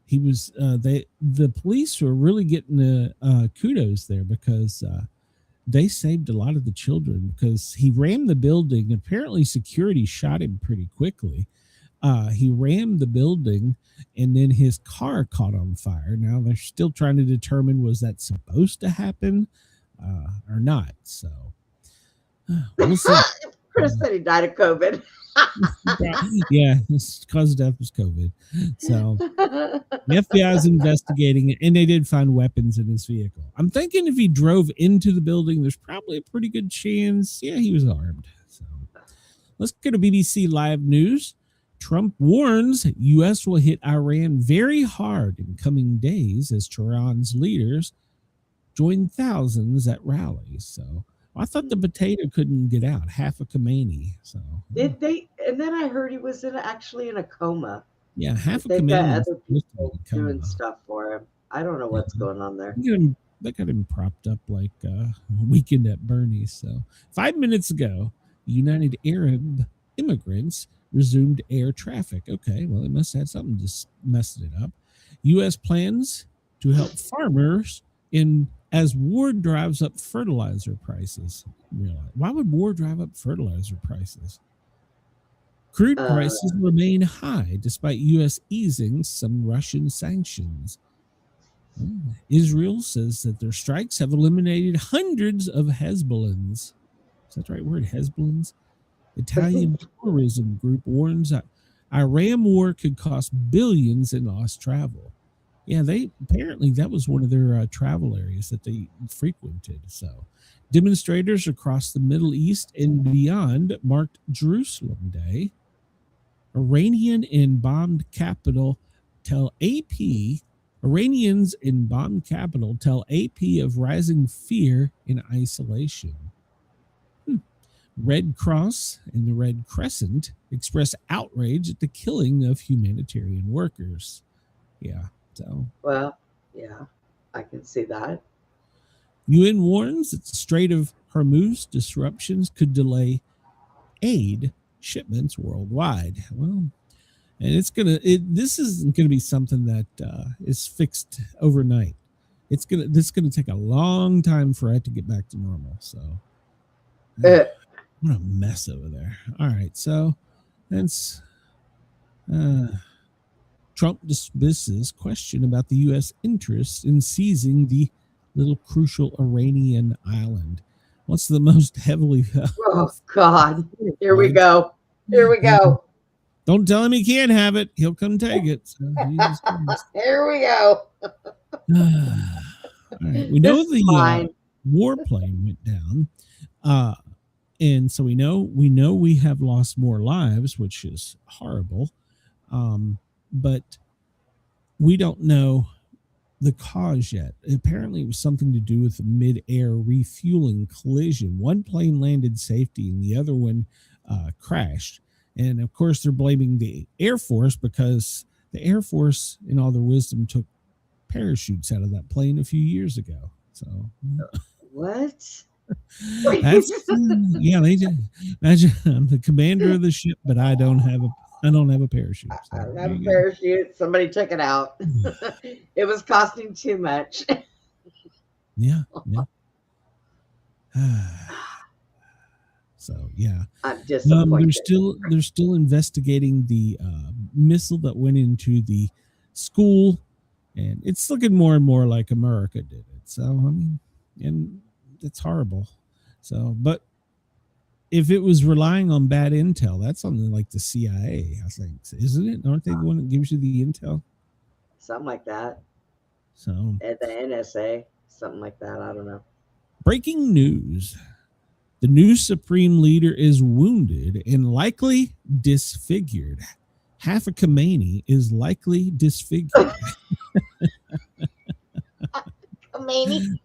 E: he was the police were really getting the kudos there because they saved a lot of the children because he rammed the building. Apparently, security shot him pretty quickly. He rammed the building, and then his car caught on fire. Now they're still trying to determine was that supposed to happen or not. So we'll see.
F: Chris said he died of COVID.
E: Yeah, his cause of death was COVID. So the FBI is investigating it, and they did find weapons in his vehicle. I'm thinking if he drove into the building, there's probably a pretty good chance. Yeah, he was armed. So let's go to BBC Live News. Trump warns U.S. will hit Iran very hard in coming days as Tehran's leaders join thousands at rallies. So I thought the potato couldn't get out, half a Khomeini. So
F: Did they? And then I heard he was actually in a coma.
E: yeah, half a
F: They've got
E: Khomeini.
F: other people doing stuff for him. I don't know what's going on there.
E: They got him propped up like Weekend at Bernie's. So 5 minutes ago, United Arab immigrants resumed air traffic. Okay, well, they must have had something just messed it up. U.S. plans to help farmers as war drives up fertilizer prices. Why would war drive up fertilizer prices? Crude prices remain high despite U.S. easing some Russian sanctions. Israel says that their strikes have eliminated hundreds of Hezbollahs. Is that the right word? Hezbollahs? Italian tourism group warns that Iran war could cost billions in lost travel. Yeah, apparently that was one of their travel areas that they frequented. So demonstrators across the Middle East and beyond marked Jerusalem Day. Iranians in bombed capital tell AP of rising fear in isolation. Red Cross and the Red Crescent express outrage at the killing of humanitarian workers. Yeah. So,
F: well, yeah, I can see that.
E: UN warns that the Strait of Hormuz disruptions could delay aid shipments worldwide. Well, and this isn't gonna be something that is fixed overnight. This is gonna take a long time for it to get back to normal. So, what a mess over there. All right, so that's Trump dismisses question about the U.S. interest in seizing the little crucial Iranian island. What's the most heavily?
F: Oh God! Here we go. Here we go.
E: Don't tell him he can't have it. He'll come take it. So,
F: here we go.
E: All right. We know the warplane went down. And so we know we have lost more lives, which is horrible. But we don't know the cause yet. Apparently it was something to do with a mid-air refueling collision. One plane landed safety and the other one crashed. And of course they're blaming the Air Force because the Air Force, in all their wisdom, took parachutes out of that plane a few years ago. So
F: what?
E: Yeah, they just imagine I'm the commander of the ship, but I don't have a parachute. So
F: I don't have a parachute. Somebody took it out. It was costing too much.
E: Yeah. So yeah,
F: I'm disappointed.
E: They're still investigating the missile that went into the school, and it's looking more and more like America did it. So I mean, and it's horrible. So, but if it was relying on bad intel, that's something like the CIA, I think, isn't it? Aren't they the one that gives you the intel?
F: Something like that.
E: So,
F: at the NSA, something like that. I don't know.
E: Breaking news. The new Supreme Leader is wounded and likely disfigured. Half a Khomeini is likely disfigured.
F: Khomeini?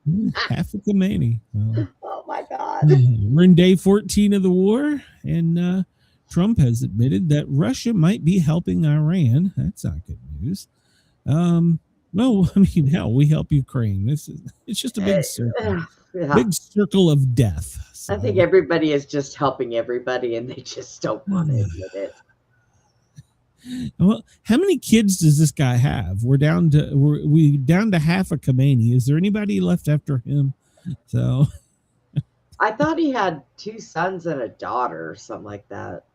E: Half a Khomeini. Well,
F: oh my God.
E: We're in day 14 of the war, and Trump has admitted that Russia might be helping Iran. That's not good news. Well, I mean, hell, we help Ukraine. It's just a big circle,
F: Yeah.
E: big circle of death. So,
F: I think everybody is just helping everybody, and they just don't want to admit it.
E: well, how many kids does this guy have? We're down to half a Khomeini. Is there anybody left after him? So,
F: I thought he had 2 sons and a daughter or something like that.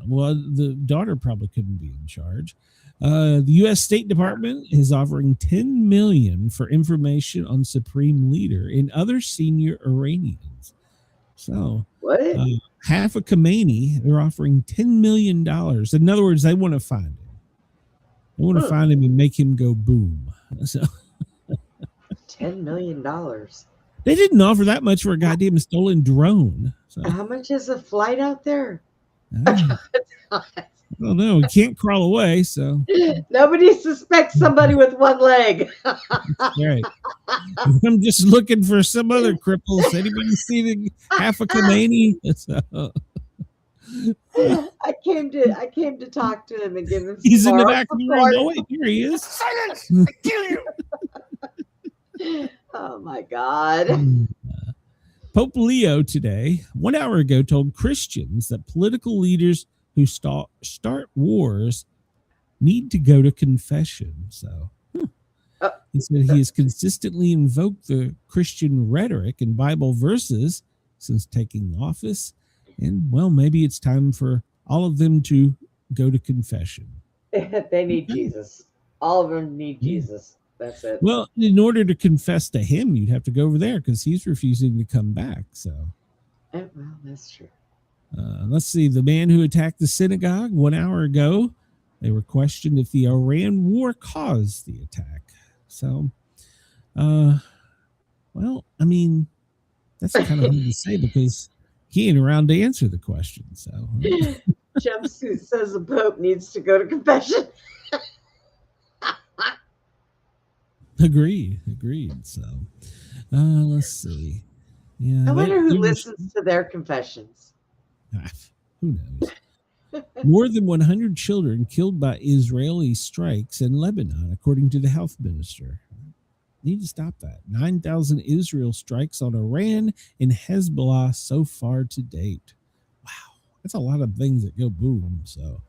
E: well, the daughter probably couldn't be in charge. The U.S. State Department is offering $10 million for information on Supreme Leader and other senior Iranians. So,
F: What?
E: half a Khomeini, they're offering $10 million. In other words, they want to find him. They want to find him and make him go boom. So,
F: $10 million.
E: they didn't offer that much for a goddamn stolen drone. So,
F: How much is a flight out there?
E: I don't know. He can't crawl away, so
F: Nobody suspects somebody with one leg.
E: right. I'm just looking for some other cripples. Anybody see the half a Khomeini? So,
F: I came to talk to him and give him.
E: he's in the
F: moral
E: back of the
F: support.
E: room. Oh wait, here he is.
G: Silence! I kill you!
F: Oh my God.
E: Pope Leo today, 1 hour ago, told Christians that political leaders who start wars need to go to confession. So he said he has consistently invoked the Christian rhetoric and Bible verses since taking office. And, well, maybe it's time for all of them to go to confession.
F: They need Jesus. All of them need Jesus. That's it.
E: Well, in order to confess to him, you'd have to go over there because he's refusing to come back. So,
F: Well, that's true.
E: let's see. The man who attacked the synagogue 1 hour ago, they were questioned if the Iran war caused the attack. So, well, I mean, that's kind of hard to say because he ain't around to answer the question. So,
F: Jumpsuit says the Pope needs to go to confession.
E: agreed. So, let's see. Yeah,
F: I wonder who
E: there was-
F: listens to their confessions.
E: Who knows? More than 100 children killed by Israeli strikes in Lebanon, according to the health minister. Need to stop that. 9,000 Israel strikes on Iran and Hezbollah so far to date. Wow, that's a lot of things that go boom. So,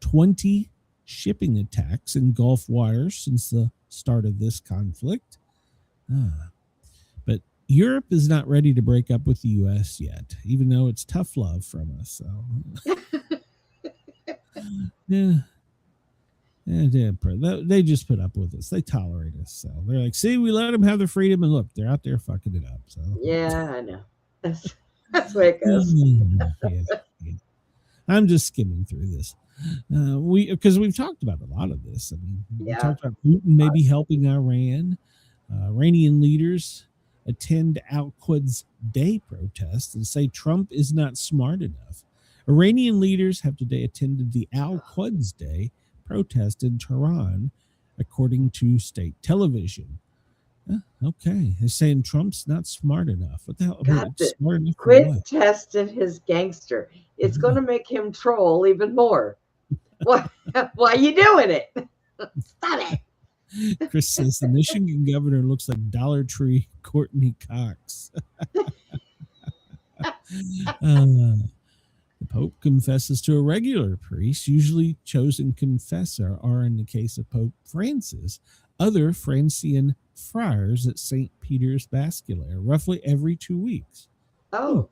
E: 20 shipping attacks in Gulf waters since the start of this conflict. But Europe is not ready to break up with the U.S. yet, even though it's tough love from us. So, yeah. They just put up with us. They tolerate us. So they're like, see, we let them have their freedom, and look, they're out there fucking it up. So
F: Yeah, I know. That's the way it goes.
E: Yeah. I'm just skimming through this. Because we've talked about a lot of this. I mean, we
F: Yeah.
E: talked about Putin maybe helping Iran. Iranian leaders attend Al-Quds Day protest and say Trump is not smart enough. Iranian leaders have today attended the Al-Quds Day protest in Tehran, according to state television. Okay, they're saying Trump's not smart enough. What the hell?
F: God,
E: Smart enough for
F: Quit
E: what?
F: testing his gangster. It's going to make him troll even more. Why are you doing it? Stop it.
E: Chris says the Michigan governor looks like Dollar Tree Courtney Cox. The Pope confesses to a regular priest, usually chosen confessor, or in the case of Pope Francis, other Francian friars at St. Peter's Basilica, roughly every 2 weeks.
F: Oh,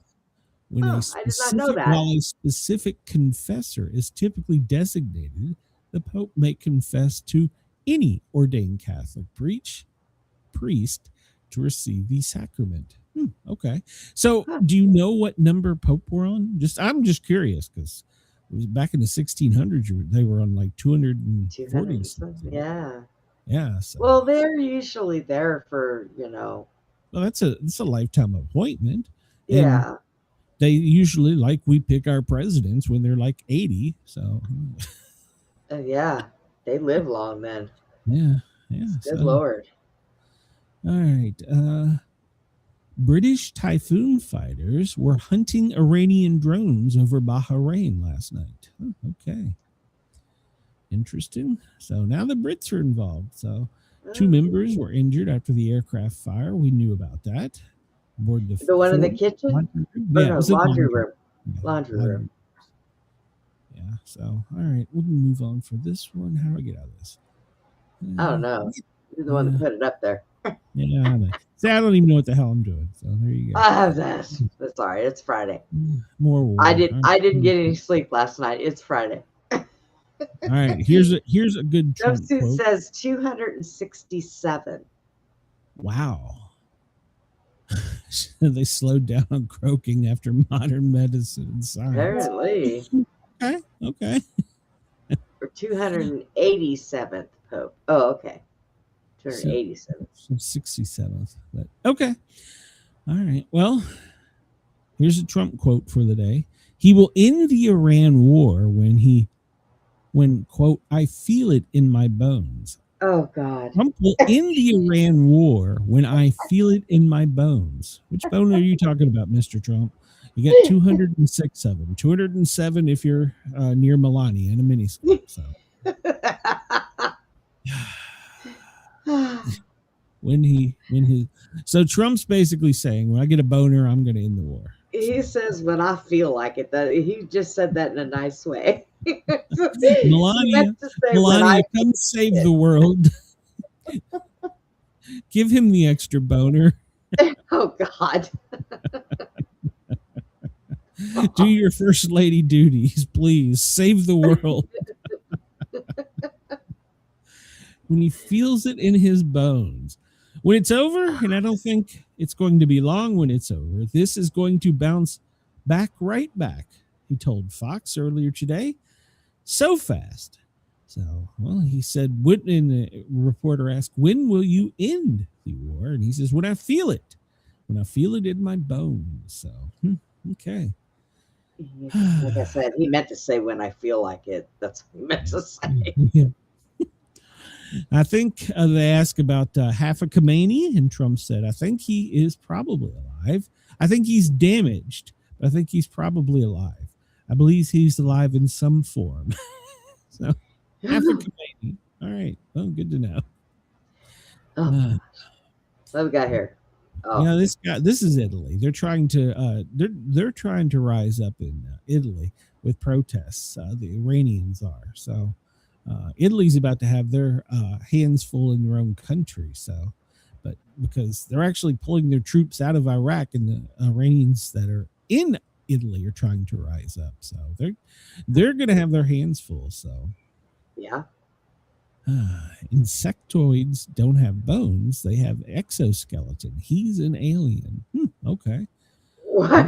E: When
F: I did not know that.
E: while a specific confessor is typically designated, the Pope may confess to any ordained Catholic priest to receive the sacrament. Okay. So do you know what number Pope we're on? I'm just curious because it was back in the 1600s, they were on like 240
F: 200.
E: something.
F: Yeah.
E: Yeah. So,
F: Well, they're usually there for,
E: well, that's a lifetime appointment. And
F: yeah.
E: they usually we pick our presidents when they're like 80. So
F: Yeah. They live long then.
E: yeah.
F: Good
E: So,
F: Lord.
E: all right. British Typhoon fighters were hunting Iranian drones over Bahrain last night. Oh, okay. Interesting. So now the Brits are involved. So 2 members were injured after the aircraft fire. We knew about that. Aboard
F: The one in the kitchen?
E: laundry room.
F: Or
E: Yeah,
F: no,
E: it was in
F: laundry
E: laundry.
F: room.
E: Yeah,
F: Laundry room.
E: Yeah. So, all right, we'll move on for this one. How do I get out of this?
F: I don't know. You're the one that put it up there.
E: Yeah, I know. See, I don't even know what the hell I'm doing. So there you go.
F: That's all right. It's Friday.
E: More war.
F: I didn't get any sleep last night. It's Friday.
E: All right, here's a good Trump
F: Jumpsuit
E: quote.
F: says 267.
E: Wow. They slowed down on croaking after modern medicine and science.
F: Apparently.
E: Okay.
F: Or 287th Pope. Oh, okay. 287th.
E: So 67th. But okay. All right. Well, here's a Trump quote for the day. He will end the Iran war when quote, I feel it in my bones.
F: Oh, God.
E: Trump will end the Iran war when I feel it in my bones. Which bone are you talking about, Mr. Trump? You got 206 of them. 207 if you're near Melania in a miniskirt. So. So Trump's basically saying, when I get a boner, I'm going to end the war.
F: He says when I feel like it. That he just said that in a nice way.
E: Melania, come save the world. Give him the extra boner.
F: Oh, God.
E: Do your first lady duties, please. Save the world. When he feels it in his bones. When it's over, and I don't think it's going to be long when it's over, this is going to bounce right back, he told Fox earlier today. So fast. So, well, he said, and the reporter asked, when will you end the war? And he says, when I feel it. When I feel it in my bones. So, okay.
F: Like I said, he meant to say when I feel like it. That's what he meant to say.
E: Yeah. I think they asked about Hafa Khamenei, and Trump said, I think he is probably alive. I think he's damaged, but I think he's probably alive. I believe he's alive in some form. So, Hafa Khamenei. All right. Well, good to know.
F: Oh, what we got here? Oh.
E: Yeah, this is Italy. They're trying to they're trying to rise up in Italy with protests. The Iranians are. So Italy's about to have their hands full in their own country. So, but because they're actually pulling their troops out of Iraq, and the Iranians that are in Italy are trying to rise up. So they're going to have their hands full. So
F: yeah.
E: Insectoids don't have bones; they have exoskeleton. He's an alien. Okay.
F: What?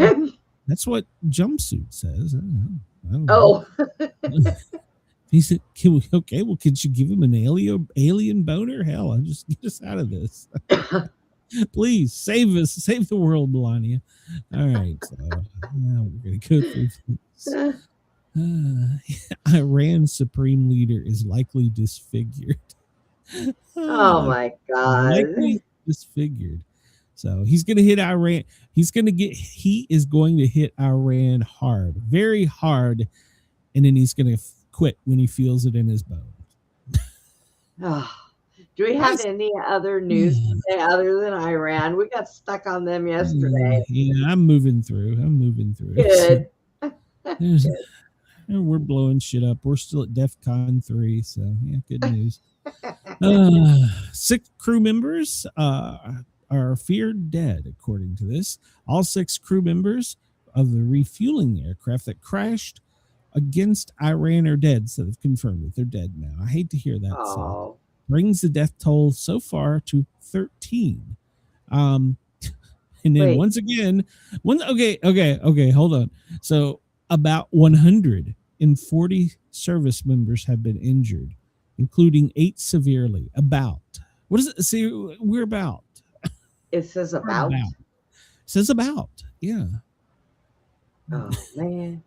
E: That's what Jumpsuit says. I don't
F: know.
E: He said, okay, well, could you give him an alien boner? Hell, I'll just get us out of this. Please save us, save the world, Melania. All right, so now we're going to go through this. Iran's supreme leader is likely disfigured.
F: Oh my God.
E: Likely disfigured. So he's going to hit Iran. He is going to hit Iran hard, very hard. And then he's going to quit when he feels it in his bones.
F: Do we have any other news today other than Iran? We got stuck on them yesterday.
E: Yeah, I'm moving through.
F: Good.
E: We're blowing shit up. We're still at DEFCON 3, so yeah, good news. 6 crew members are feared dead, according to this. All 6 crew members of the refueling aircraft that crashed against Iran are dead, so they've confirmed that they're dead now. I hate to hear that. So brings the death toll so far to 13. And then once again, okay, hold on. So about 140 service members have been injured, including 8 severely. About. What does it say? We're about.
F: It says about.
E: It says about. Yeah.
F: Oh man.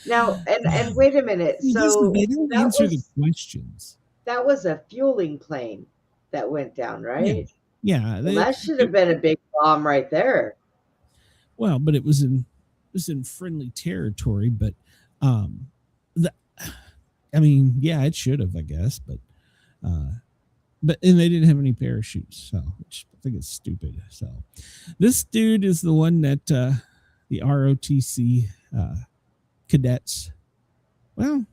F: Now and wait a minute. So
E: they didn't answer the questions.
F: That was a fueling plane that went down, right?
E: Yeah,
F: Well, that should have been a big bomb right there.
E: Well, but it was in friendly territory. But yeah, it should have, I guess. But and they didn't have any parachutes, so which I think is stupid. So this dude is the one that the ROTC cadets, well,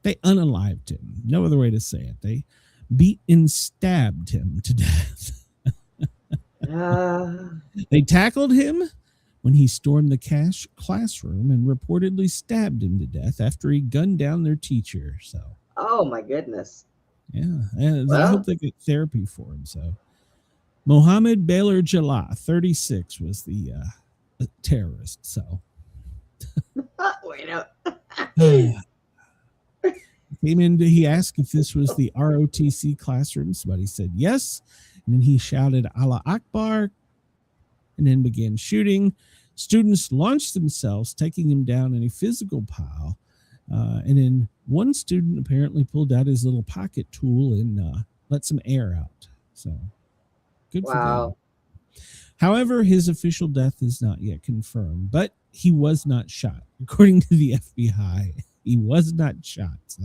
E: they unalived him. No other way to say it. They beat and stabbed him to death. They tackled him when he stormed the classroom and reportedly stabbed him to death after he gunned down their teacher. So,
F: oh my goodness.
E: Yeah, and I hope they get therapy for him. So, Mohammed Baylor Jallah, 36, was the terrorist. So,
F: wait up.
E: He asked if this was the ROTC classroom. Somebody said yes. And then he shouted Allah Akbar and then began shooting. Students launched themselves, taking him down in a physical pile. And then one student apparently pulled out his little pocket tool and let some air out. So good for them. However, his official death is not yet confirmed, but he was not shot. According to the FBI, he was not shot. So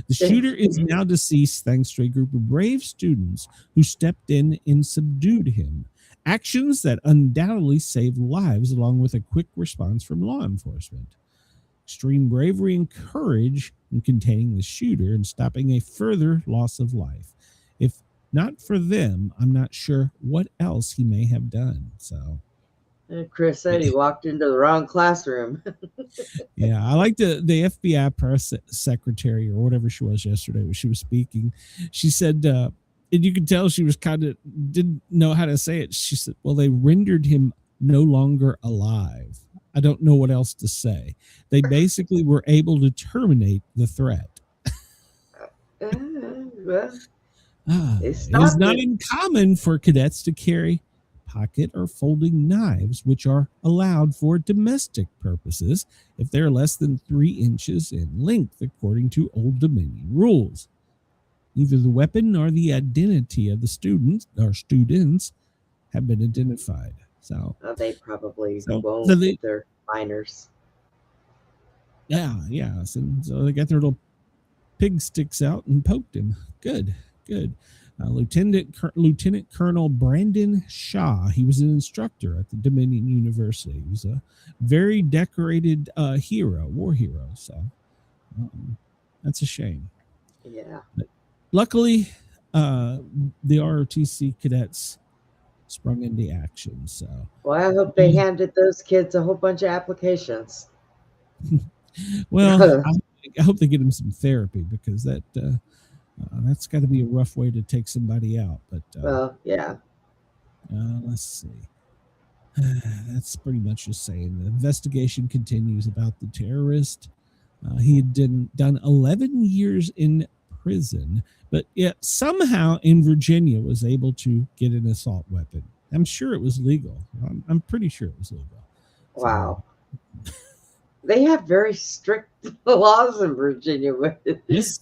E: the shooter is now deceased thanks to a group of brave students who stepped in and subdued him. Actions that undoubtedly saved lives along with a quick response from law enforcement. Extreme bravery and courage in containing the shooter and stopping a further loss of life. If not for them, I'm not sure what else he may have done. So
F: Chris said he walked into the wrong classroom.
E: Yeah, I like the FBI press secretary or whatever she was yesterday when she was speaking. She said, and you could tell she was didn't know how to say it. She said, well, they rendered him no longer alive. I don't know what else to say. They basically were able to terminate the threat. It is not uncommon for cadets to carry pocket or folding knives, which are allowed for domestic purposes if they're less than 3 inches in length, according to Old Dominion rules. Either the weapon or the identity of the students have been identified. So
F: they probably won't. They're minors.
E: Yeah. So they got their little pig sticks out and poked him. Good. Lieutenant Colonel Brandon Shaw. He was an instructor at the Dominion University. He was a very decorated war hero. So that's a shame.
F: Yeah.
E: But luckily, the ROTC cadets sprung into action. So,
F: well, I hope they handed those kids a whole bunch of applications.
E: Well, I hope they get them some therapy because that's got to be a rough way to take somebody out. But
F: yeah.
E: Let's see. That's pretty much just saying the investigation continues about the terrorist. He had done 11 years in prison, but yet somehow in Virginia was able to get an assault weapon. I'm sure it was legal. I'm pretty sure it was legal.
F: Wow. They have very strict laws in Virginia with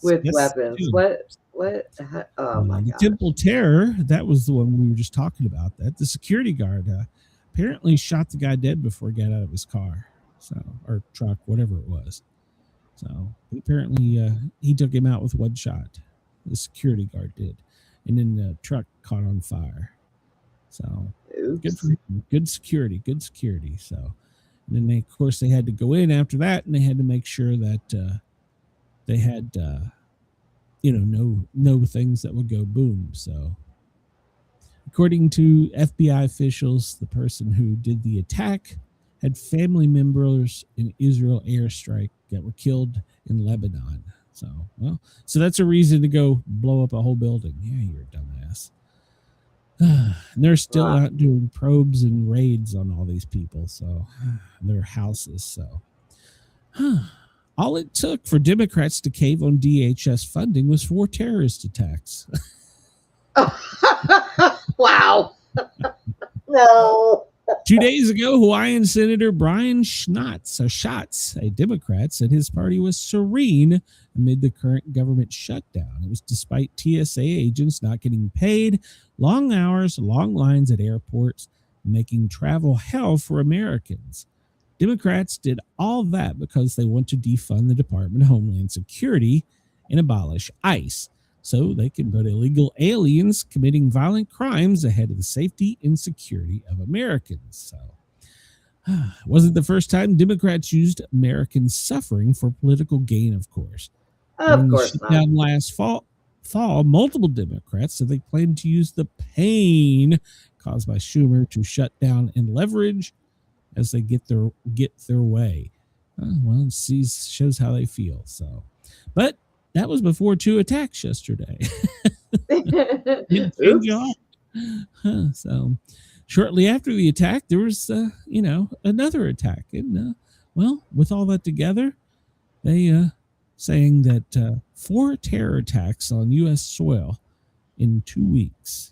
F: weapons. What? Oh my God.
E: The Temple Terror, that was the one we were just talking about. That the security guard apparently shot the guy dead before he got out of his car, or truck, whatever it was. So apparently he took him out with one shot. The security guard did, and then the truck caught on fire. So good for him. Good security. So. And then of course they had to go in after that, and they had to make sure that they had no things that would go boom. So according to FBI officials, the person who did the attack had family members in Israel airstrike that were killed in Lebanon. So that's a reason to go blow up a whole building. Yeah, you're a dumbass. And they're still out doing probes and raids on all these people, so their houses. So, all it took for Democrats to cave on DHS funding was 4 terrorist attacks.
F: Wow! No.
E: 2 days ago, Hawaiian Senator Brian Schatz, a Democrat, said his party was serene amid the current government shutdown. It was despite TSA agents not getting paid, long hours, long lines at airports, making travel hell for Americans. Democrats did all that because they want to defund the Department of Homeland Security and abolish ICE, so they can put illegal aliens committing violent crimes ahead of the safety and security of Americans. So it wasn't the first time Democrats used American suffering for political gain, of course.
F: Of course not.
E: Last fall, multiple Democrats said they planned to use the pain caused by Schumer to shut down and leverage as they get their way. Well, it shows how they feel. So, but that was before 2 attacks yesterday. So, shortly after the attack, there was, another attack. And, with all that together, they saying that 4 terror attacks on U.S. soil in 2 weeks.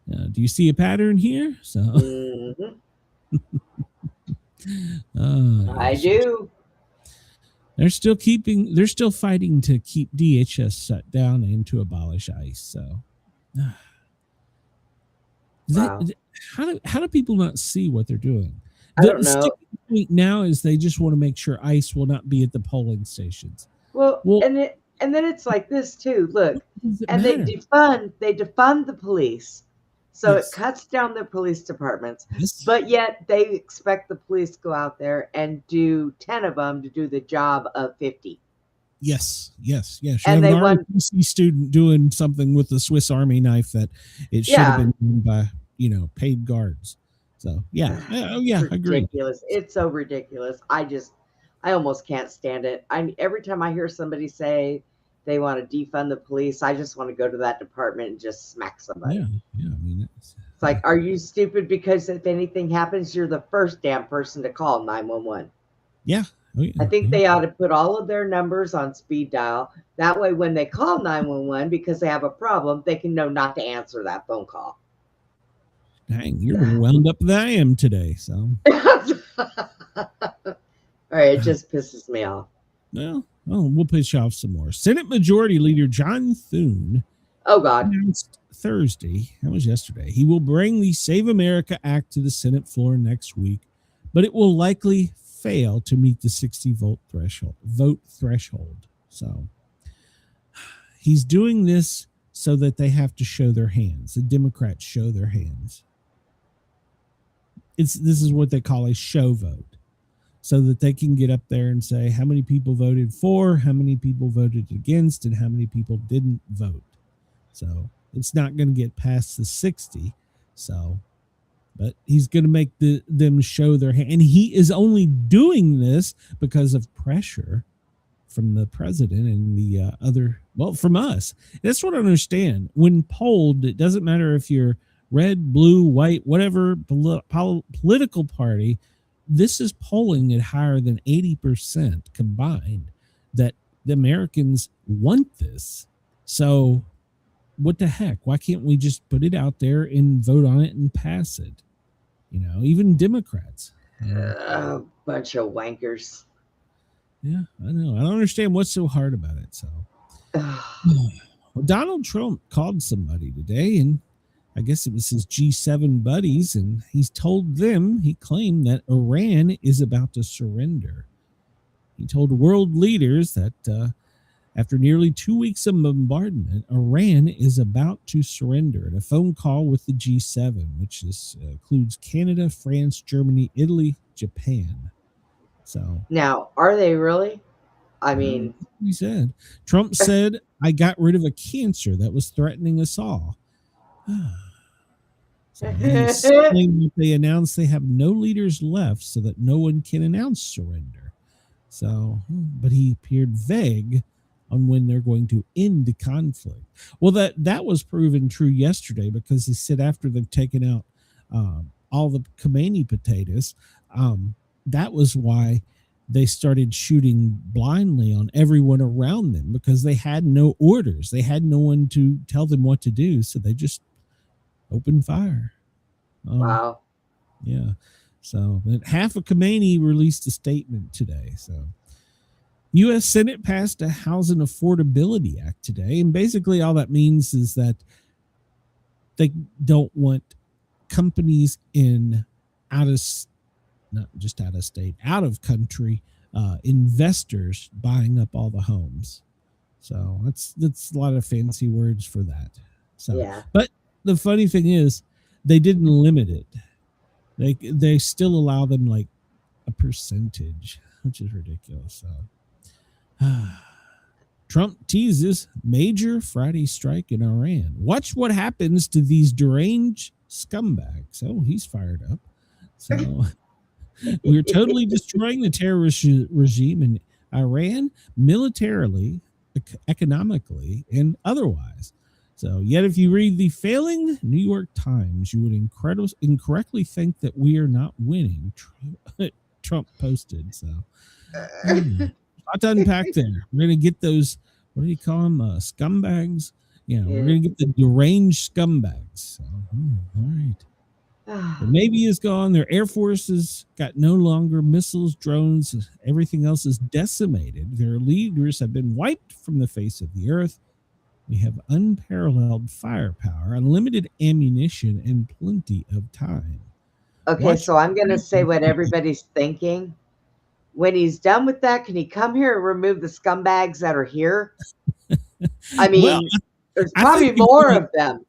E: Do you see a pattern here? So,
F: I do.
E: They're still fighting to keep DHS shut down and to abolish ICE. So, how do people not see what they're doing?
F: I don't know.
E: The point now is they just want to make sure ICE will not be at the polling stations.
F: Well, and then it's like this too. Look, and they defund the police. So it cuts down the police departments, but yet they expect the police to go out there and do 10 of them to do the job of 50.
E: Yes. You
F: and
E: have an ROTC student doing something with the Swiss Army knife that it should have been done by, paid guards. So, I agree.
F: Ridiculous. It's so ridiculous. I almost can't stand it. Every time I hear somebody say they want to defund the police, I just want to go to that department and just smack somebody.
E: Yeah. I mean,
F: it's like, are you stupid? Because if anything happens, you're the first damn person to call 911.
E: Yeah.
F: I think they ought to put all of their numbers on speed dial. That way, when they call 911 because they have a problem, they can know not to answer that phone call.
E: Dang, you're more wound up than I am today. So,
F: all right, it just pisses me off.
E: Well, we'll piss you off some more. Senate Majority Leader John Thune announced Thursday, that was yesterday, he will bring the Save America Act to the Senate floor next week, but it will likely fail to meet the 60 vote threshold. So he's doing this so that they have to show their hands. The Democrats show their hands. This is what they call a show vote, so that they can get up there and say how many people voted for, how many people voted against, and how many people didn't vote. So it's not going to get past the 60. So, but he's going to make them show their hand. And he is only doing this because of pressure from the president and the from us. That's what I understand. When polled, it doesn't matter if you're red, blue, white, whatever political party. This is polling at higher than 80% combined that the Americans want this. So what the heck? Why can't we just put it out there and vote on it and pass it? Even Democrats.
F: Bunch of wankers.
E: Yeah, I know. I don't understand what's so hard about it. So Donald Trump called somebody today, and I guess it was his G7 buddies, and he claimed that Iran is about to surrender. He told world leaders that after nearly 2 weeks of bombardment, Iran is about to surrender at a phone call with the G7, which includes Canada, France, Germany, Italy, Japan. So
F: now, are they really? I mean,
E: he said. Trump said, "I got rid of a cancer that was threatening us all." So they announced they have no leaders left so that no one can announce surrender. So, but he appeared vague on when they're going to end the conflict. Well, that was proven true yesterday, because he said after they've taken out all the Khomeini potatoes, that was why they started shooting blindly on everyone around them, because they had no orders. They had no one to tell them what to do. So they just opened fire.
F: Wow.
E: Yeah. So, but half of Khomeini released a statement today. So, U.S. Senate passed a Housing Affordability Act today. And basically all that means is that they don't want companies in not just out of state, out of country, investors buying up all the homes. So that's a lot of fancy words for that. So,
F: Yeah.
E: but the funny thing is they didn't limit it. They still allow them like a percentage, which is ridiculous. So Trump teases major Friday strike in Iran. Watch what happens to these deranged scumbags. Oh, he's fired up. So we're totally destroying the terrorist regime in Iran militarily, economically, and otherwise. So, yet if you read the failing New York Times, you would incorrectly think that we are not winning. Trump posted. So, lot to unpack there. We're going to get those, what do you call them? Scumbags? Yeah, we're going to get the deranged scumbags. So, all right. The Navy is gone. Their Air Force has got no longer missiles, drones. Everything else is decimated. Their leaders have been wiped from the face of the earth. We have unparalleled firepower, unlimited ammunition, and plenty of time.
F: Okay, so I'm going to say what everybody's thinking. When he's done with that, can he come here and remove the scumbags that are here? I mean, there's probably more of them.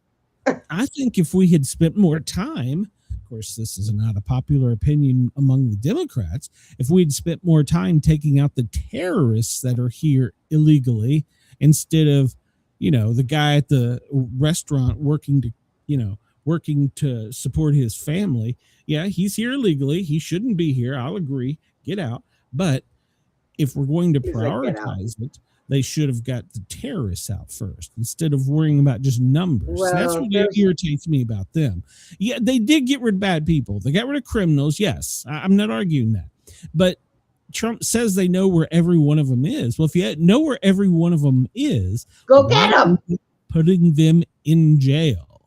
E: I think if we had spent more time, of course, this is not a popular opinion among the Democrats, if we'd spent more time taking out the terrorists that are here illegally instead of, the guy at the restaurant working to support his family. Yeah, he's here illegally. He shouldn't be here. I'll agree. Get out. But if we're going to prioritize it, they should have got the terrorists out first instead of worrying about just numbers.
F: Well,
E: that's what irritates me about them. Yeah, they did get rid of bad people. They got rid of criminals. Yes, I'm not arguing that. But Trump says they know where every one of them is. Well, if you know where every one of them is,
F: go get them.
E: Putting them in jail.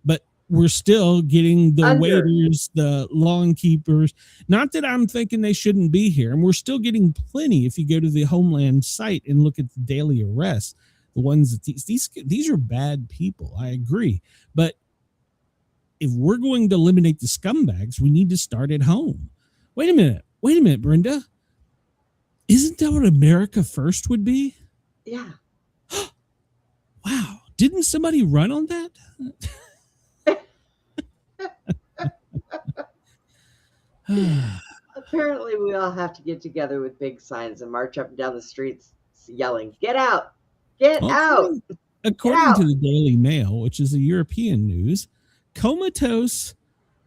E: But we're still getting the waiters, the lawn keepers. Not that I'm thinking they shouldn't be here. And we're still getting plenty if you go to the Homeland site and look at the daily arrests. The ones that these are bad people. I agree. But if we're going to eliminate the scumbags, we need to start at home. Wait a minute, Brenda. Isn't that what America First would be?
F: Yeah.
E: Wow. Didn't somebody run on that?
F: Apparently, we all have to get together with big signs and march up and down the streets yelling, "Get out! Get out!"
E: According to the Daily Mail, which is a European news, comatose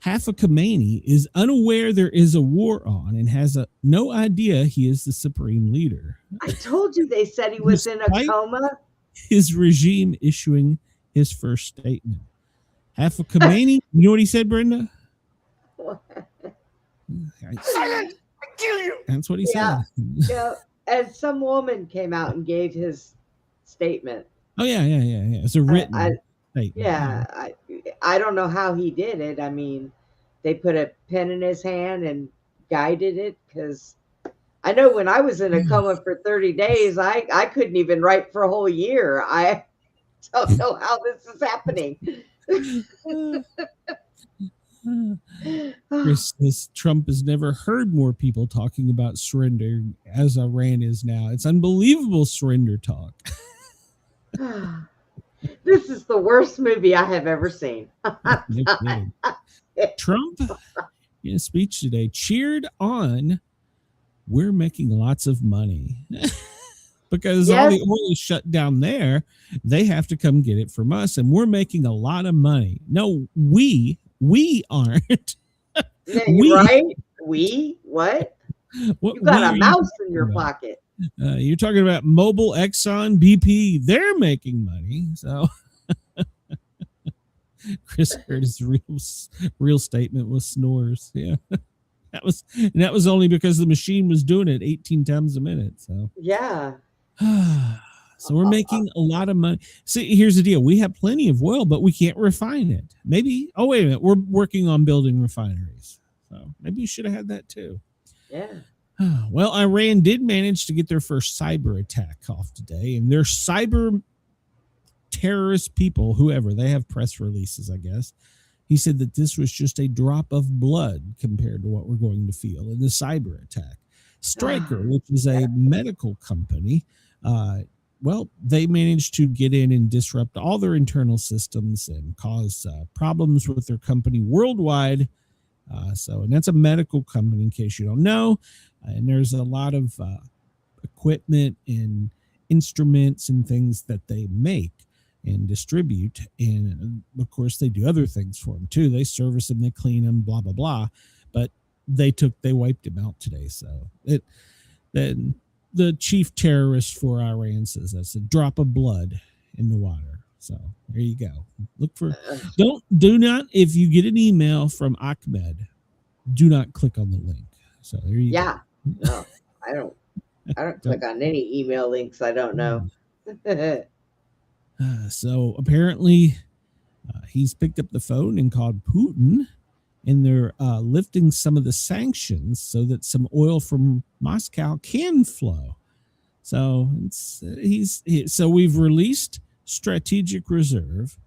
E: half of Khomeini is unaware there is a war on and has no idea he is the supreme leader.
F: I told you they said he was in a coma.
E: His regime issuing his first statement. Half of Khomeini, you know what he said, Brenda?
G: Silence! I kill you!
E: That's what he said.
F: Yeah. And some woman came out and gave his statement.
E: Oh, yeah. It's a written statement.
F: Yeah. I don't know how he did it. I mean, they put a pen in his hand and guided it, because I know when I was in a coma for 30 days, I couldn't even write for a whole year. I don't know how this is happening.
E: Chris says Trump has never heard more people talking about surrender as Iran is now. It's unbelievable surrender talk.
F: This is the worst movie I have ever seen.
E: Trump, in a speech today, cheered on, "We're making lots of money." Because all the oil is shut down there. They have to come get it from us, and we're making a lot of money. No, we aren't.
F: Right? We? What? You got a mouse in your pocket.
E: You're talking about Mobil, Exxon, BP. They're making money. So Chris heard his real statement was snores. Yeah. That was only because the machine was doing it 18 times a minute. So
F: yeah.
E: So we're making a lot of money. See, here's the deal. We have plenty of oil, but we can't refine it. Maybe, oh, wait a minute. We're working on building refineries. So maybe you should have had that too.
F: Yeah.
E: Well, Iran did manage to get their first cyber attack off today. And their cyber terrorist people, whoever, they have press releases, I guess. He said that this was just a drop of blood compared to what we're going to feel in the cyber attack. Stryker, which is a medical company, well, they managed to get in and disrupt all their internal systems and cause problems with their company worldwide. And that's a medical company, in case you don't know. And there's a lot of equipment and instruments and things that they make and distribute. And of course, they do other things for them too. They service them, they clean them, blah, blah, blah. But they wiped him out today. So then the chief terrorist for Iran says that's a drop of blood in the water. So there you go. Look for, do not, if you get an email from Achmed, do not click on the link. So there you go.
F: No, I don't click on any email links I don't know.
E: So apparently he's picked up the phone and called Putin, and they're lifting some of the sanctions so that some oil from Moscow can flow. So so we've released strategic reserve.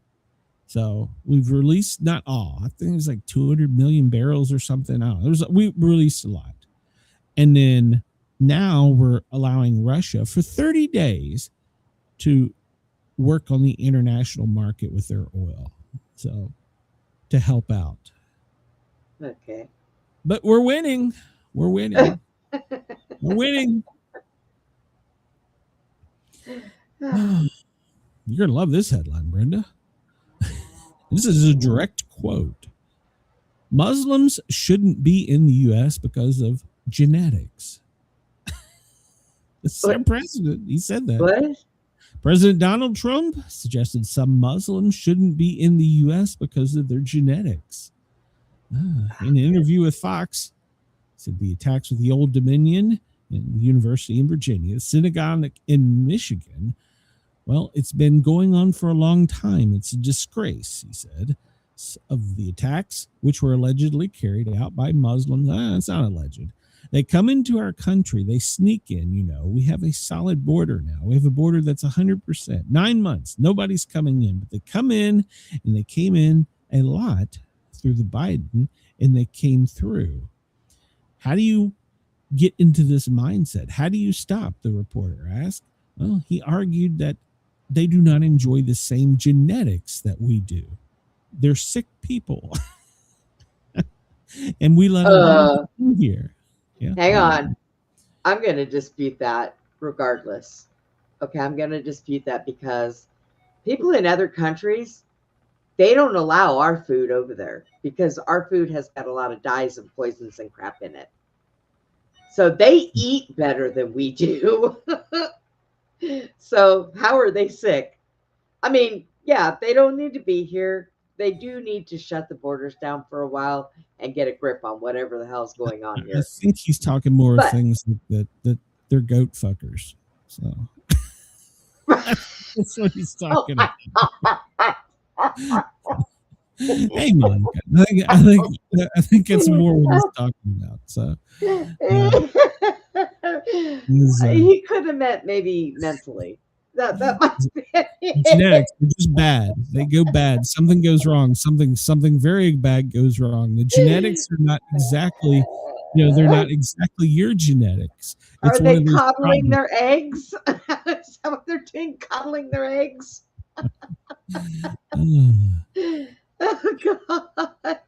E: So we've released not all. I think it was like 200 million barrels or something. We released a lot. And then now we're allowing Russia for 30 days to work on the international market with their oil. So to help out.
F: Okay.
E: But we're winning. We're winning. We're winning. You're going to love this headline, Brenda. This is a direct quote. Muslims shouldn't be in the U.S. because of genetics. It's our president. He said that.
F: What?
E: President Donald Trump suggested some Muslims shouldn't be in the U.S. because of their genetics. In an interview with Fox, he said the attacks with the Old Dominion and the University in Virginia, the synagogue in Michigan, well, it's been going on for a long time. It's a disgrace, he said, of the attacks, which were allegedly carried out by Muslims. It's not alleged. They come into our country. They sneak in, We have a solid border now. We have a border that's 100%. 9 months. Nobody's coming in. But they come in, and they came in a lot through the Biden, and they came through. How do you get into this mindset? How do you stop? The reporter asked. Well, he argued that they do not enjoy the same genetics that we do. They're sick people. And we let them in here. Yeah.
F: Hang on. I'm going to dispute that regardless. Okay, I'm going to dispute that because people in other countries, they don't allow our food over there because our food has got a lot of dyes and poisons and crap in it. So they eat better than we do. So how are they sick? I mean, yeah, they don't need to be here. They do need to shut the borders down for a while and get a grip on whatever the hell's going on here.
E: I think he's talking more of things that they're goat fuckers. So that's what he's talking about. Hey, man, I think it's more what he's talking about. So
F: he could have meant maybe mentally. That might be it.
E: Genetics are just bad. They go bad. Something goes wrong. Something very bad goes wrong. The genetics are not exactly, they're not exactly your genetics.
F: Are they coddling their eggs? Is that what they're doing? Coddling their eggs? Oh, God.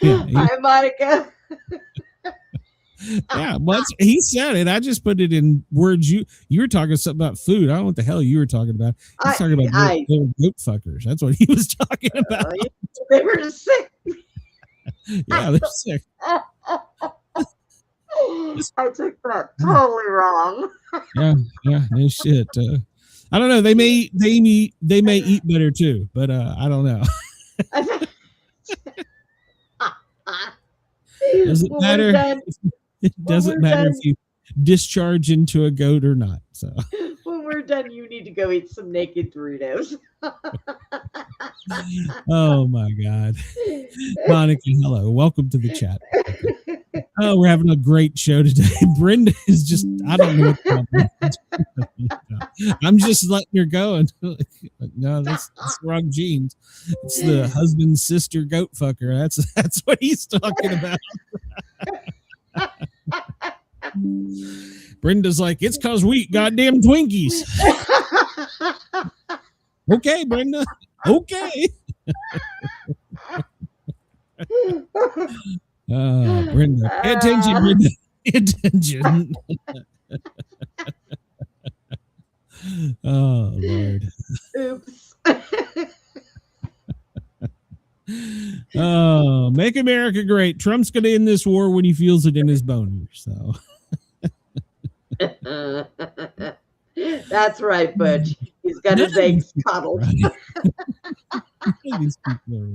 E: Yeah,
F: Hi, Monica.
E: Yeah, well, he said it. I just put it in words. You were talking something about food. I don't know what the hell you were talking about. He's talking about goat fuckers. That's what he was talking about.
F: They were sick.
E: Yeah, they're sick.
F: I took that totally wrong.
E: Yeah, no shit. I don't know. They may eat better too, but I don't know. Does it matter? It doesn't matter if you discharge into a goat or not. So
F: when we're you're done, you need to go eat some naked Doritos.
E: Oh my God. Monica, hello. Welcome to the chat. Oh, we're having a great show today. Brenda is just, I don't know what's happening. I'm just letting her go. No, that's the wrong genes. It's the husband, sister, goat fucker. That's what he's talking about. Brenda's like, it's cause we eat goddamn Twinkies. Okay, Brenda. Okay. Brenda, pay attention, Brenda. Pay attention. Oh, Lord.
F: Oops.
E: Oh, make America great. Trump's going to end this war when he feels it in his boner. So.
F: That's right, Butch. He's got his eggs coddled.
E: Right. These people are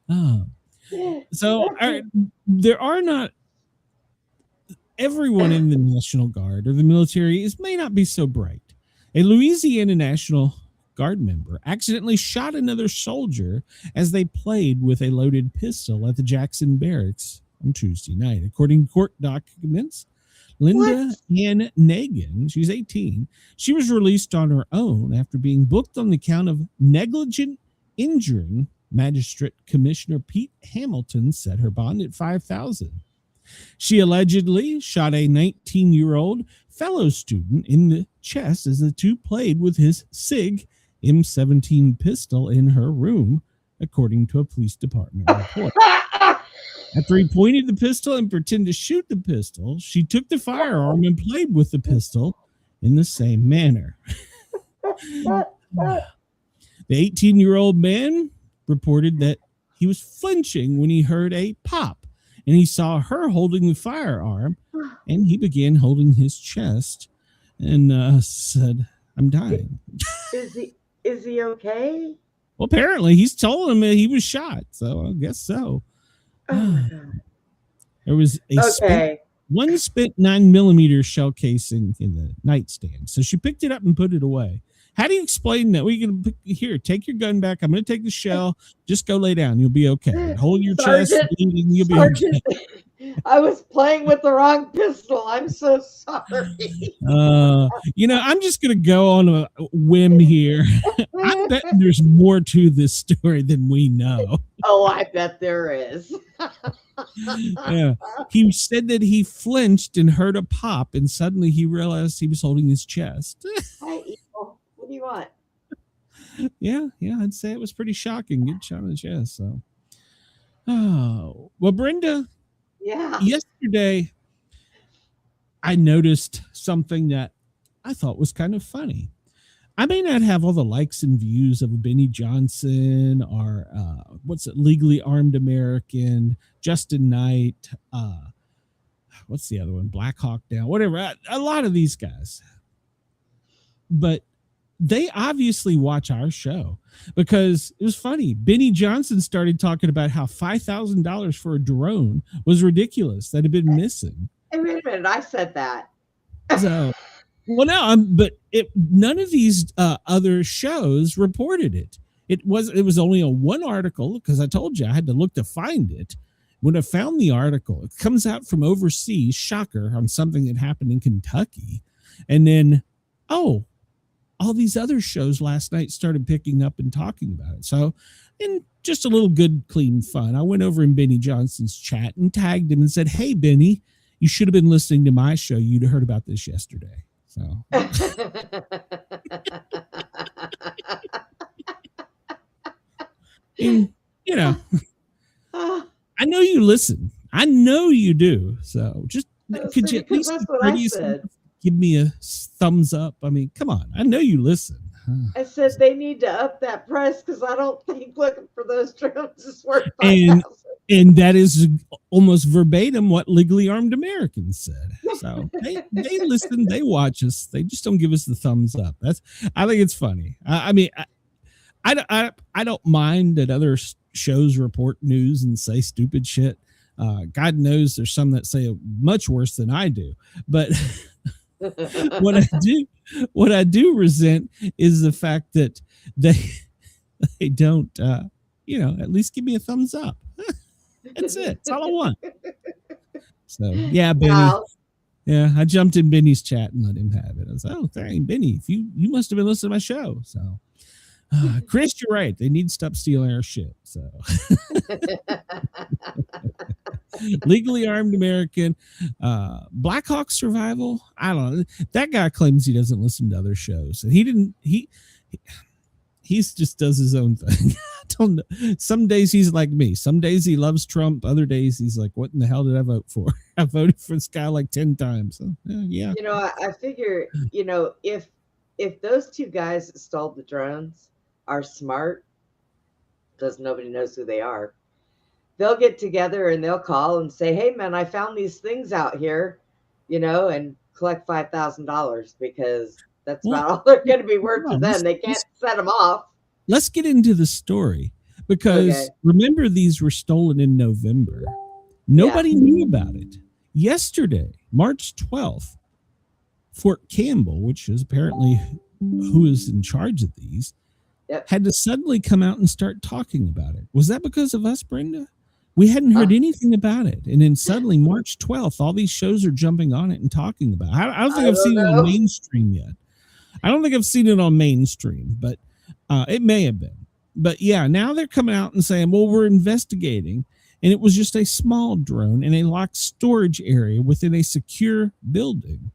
E: right. So there are not everyone in the National Guard or the military may not be so bright. A Louisiana National Guard member accidentally shot another soldier as they played with a loaded pistol at the Jackson Barracks on Tuesday night. According to court documents, Linda Ann Nagin, she's 18, she was released on her own after being booked on the count of negligent injuring. Magistrate Commissioner Pete Hamilton set her bond at $5,000. She allegedly shot a 19-year-old fellow student in the chest as the two played with his SIG M17 pistol in her room, according to a police department report. After he pointed the pistol and pretended to shoot the pistol, she took the firearm and played with the pistol in the same manner. The 18-year-old man reported that he was flinching when he heard a pop, and he saw her holding the firearm, and he began holding his chest and said, "I'm dying."
F: Is he okay?
E: Well, apparently he's told him that he was shot, so I guess so. There was a one spent 9mm shell casing in the nightstand, so she picked it up and put it away. How do you explain that? We can here, take your gun back. I'm going to take the shell. Just go lay down. You'll be okay. Hold your chest. You'll be okay.
F: I was playing with the wrong pistol. I'm so sorry.
E: I'm just going to go on a whim here. I bet there's more to this story than we know.
F: Oh, I bet there is.
E: Yeah. He said that he flinched and heard a pop, and suddenly he realized he was holding his chest.
F: Hi, Evil. What do you want?
E: Yeah, I'd say it was pretty shocking. Good shot on the chest. So, well, Brenda.
F: Yeah.
E: Yesterday, I noticed something that I thought was kind of funny. I may not have all the likes and views of Benny Johnson or Legally Armed American, Justin Knight, what's the other one? Black Hawk Down, whatever. A lot of these guys. But they obviously watch our show because it was funny. Benny Johnson started talking about how $5,000 for a drone was ridiculous that had been missing.
F: Hey, wait a minute. I said that.
E: So, well, no, none of these other shows reported it. It was only a one article because I told you I had to look to find it. When I found the article, it comes out from overseas, shocker, on something that happened in Kentucky. And then, all these other shows last night started picking up and talking about it. So, in just a little good, clean fun, I went over in Benny Johnson's chat and tagged him and said, "Hey, Benny, you should have been listening to my show. You'd have heard about this yesterday." So, and, I know you listen. I know you do. So, just could you at least give me a thumbs up? I mean, come on. I know you listen.
F: I said they need to up that price because I don't think looking for those drones is worth
E: $5,000. And that is almost verbatim what Legally Armed Americans said. So they listen, they watch us. They just don't give us the thumbs up. I think it's funny. I mean, I don't mind that other shows report news and say stupid shit. God knows there's some that say much worse than I do. But what I do resent is the fact that they don't, at least give me a thumbs up. That's it. That's all I want. So yeah, Benny.
F: Wow.
E: Yeah, I jumped in Benny's chat and let him have it. I was like, oh, dang, Benny, if you must have been listening to my show. So, Chris, you're right. They need to stop stealing our shit. So, legally armed American, Black Hawk Survival. I don't know. That guy claims he doesn't listen to other shows, and he didn't. He just does his own thing. I don't know. Some days he's like me. Some days he loves Trump. Other days he's like, what in the hell did I vote for? I voted for this guy like 10 times. So, yeah.
F: I figure, if those two guys that stole the drones are smart, because nobody knows who they are, they'll get together and they'll call and say, hey, man, I found these things out here, and collect $5,000 because that's about all they're going to be worth to them. They can't set them off.
E: Let's get into the story because remember, these were stolen in November. Nobody knew about it. Yesterday, March 12th, Fort Campbell, which is apparently who is in charge of these, had to suddenly come out and start talking about it. Was that because of us, Brenda? We hadn't heard anything about it. And then suddenly, March 12th, all these shows are jumping on it and talking about it. I don't think I've seen it on mainstream yet. I don't think I've seen it on mainstream, but it may have been. But yeah, now they're coming out and saying, well, we're investigating. And it was just a small drone in a locked storage area within a secure building.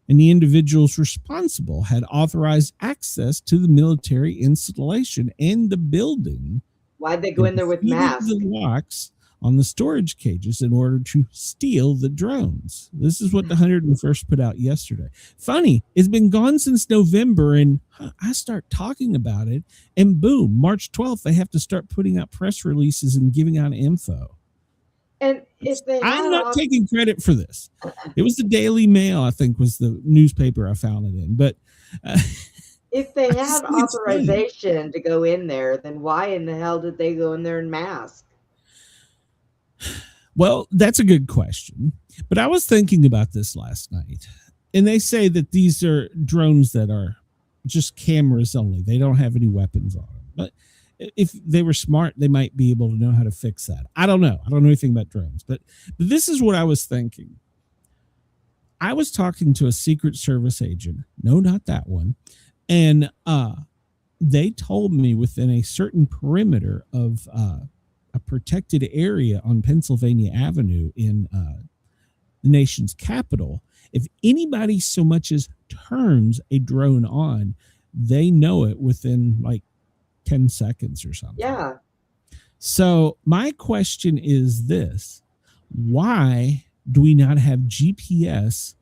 E: And the individuals responsible had authorized access to the military installation and the building.
F: Why'd they go in there with masks?
E: The locks on the storage cages in order to steal the drones. This is what the 101st put out yesterday. Funny, it's been gone since November, and I start talking about it, and boom, March 12th, they have to start putting out press releases and giving out info.
F: And if they
E: I'm not taking credit for this. It was the Daily Mail, I think, was the newspaper I found it in. But
F: if they had authorization to go in there, then why in the hell did they go in there in masks?
E: Well, that's a good question. But I was thinking about this last night. And they say that these are drones that are just cameras only. They don't have any weapons on them. But if they were smart, they might be able to know how to fix that. I don't know. I don't know anything about drones. But this is what I was thinking. I was talking to a Secret Service agent. No, not that one. And they told me within a certain perimeter of a protected area on Pennsylvania Avenue in the nation's capital, if anybody so much as turns a drone on, they know it within like 10 seconds or something.
F: Yeah.
E: So my question is this: why do we not have GPS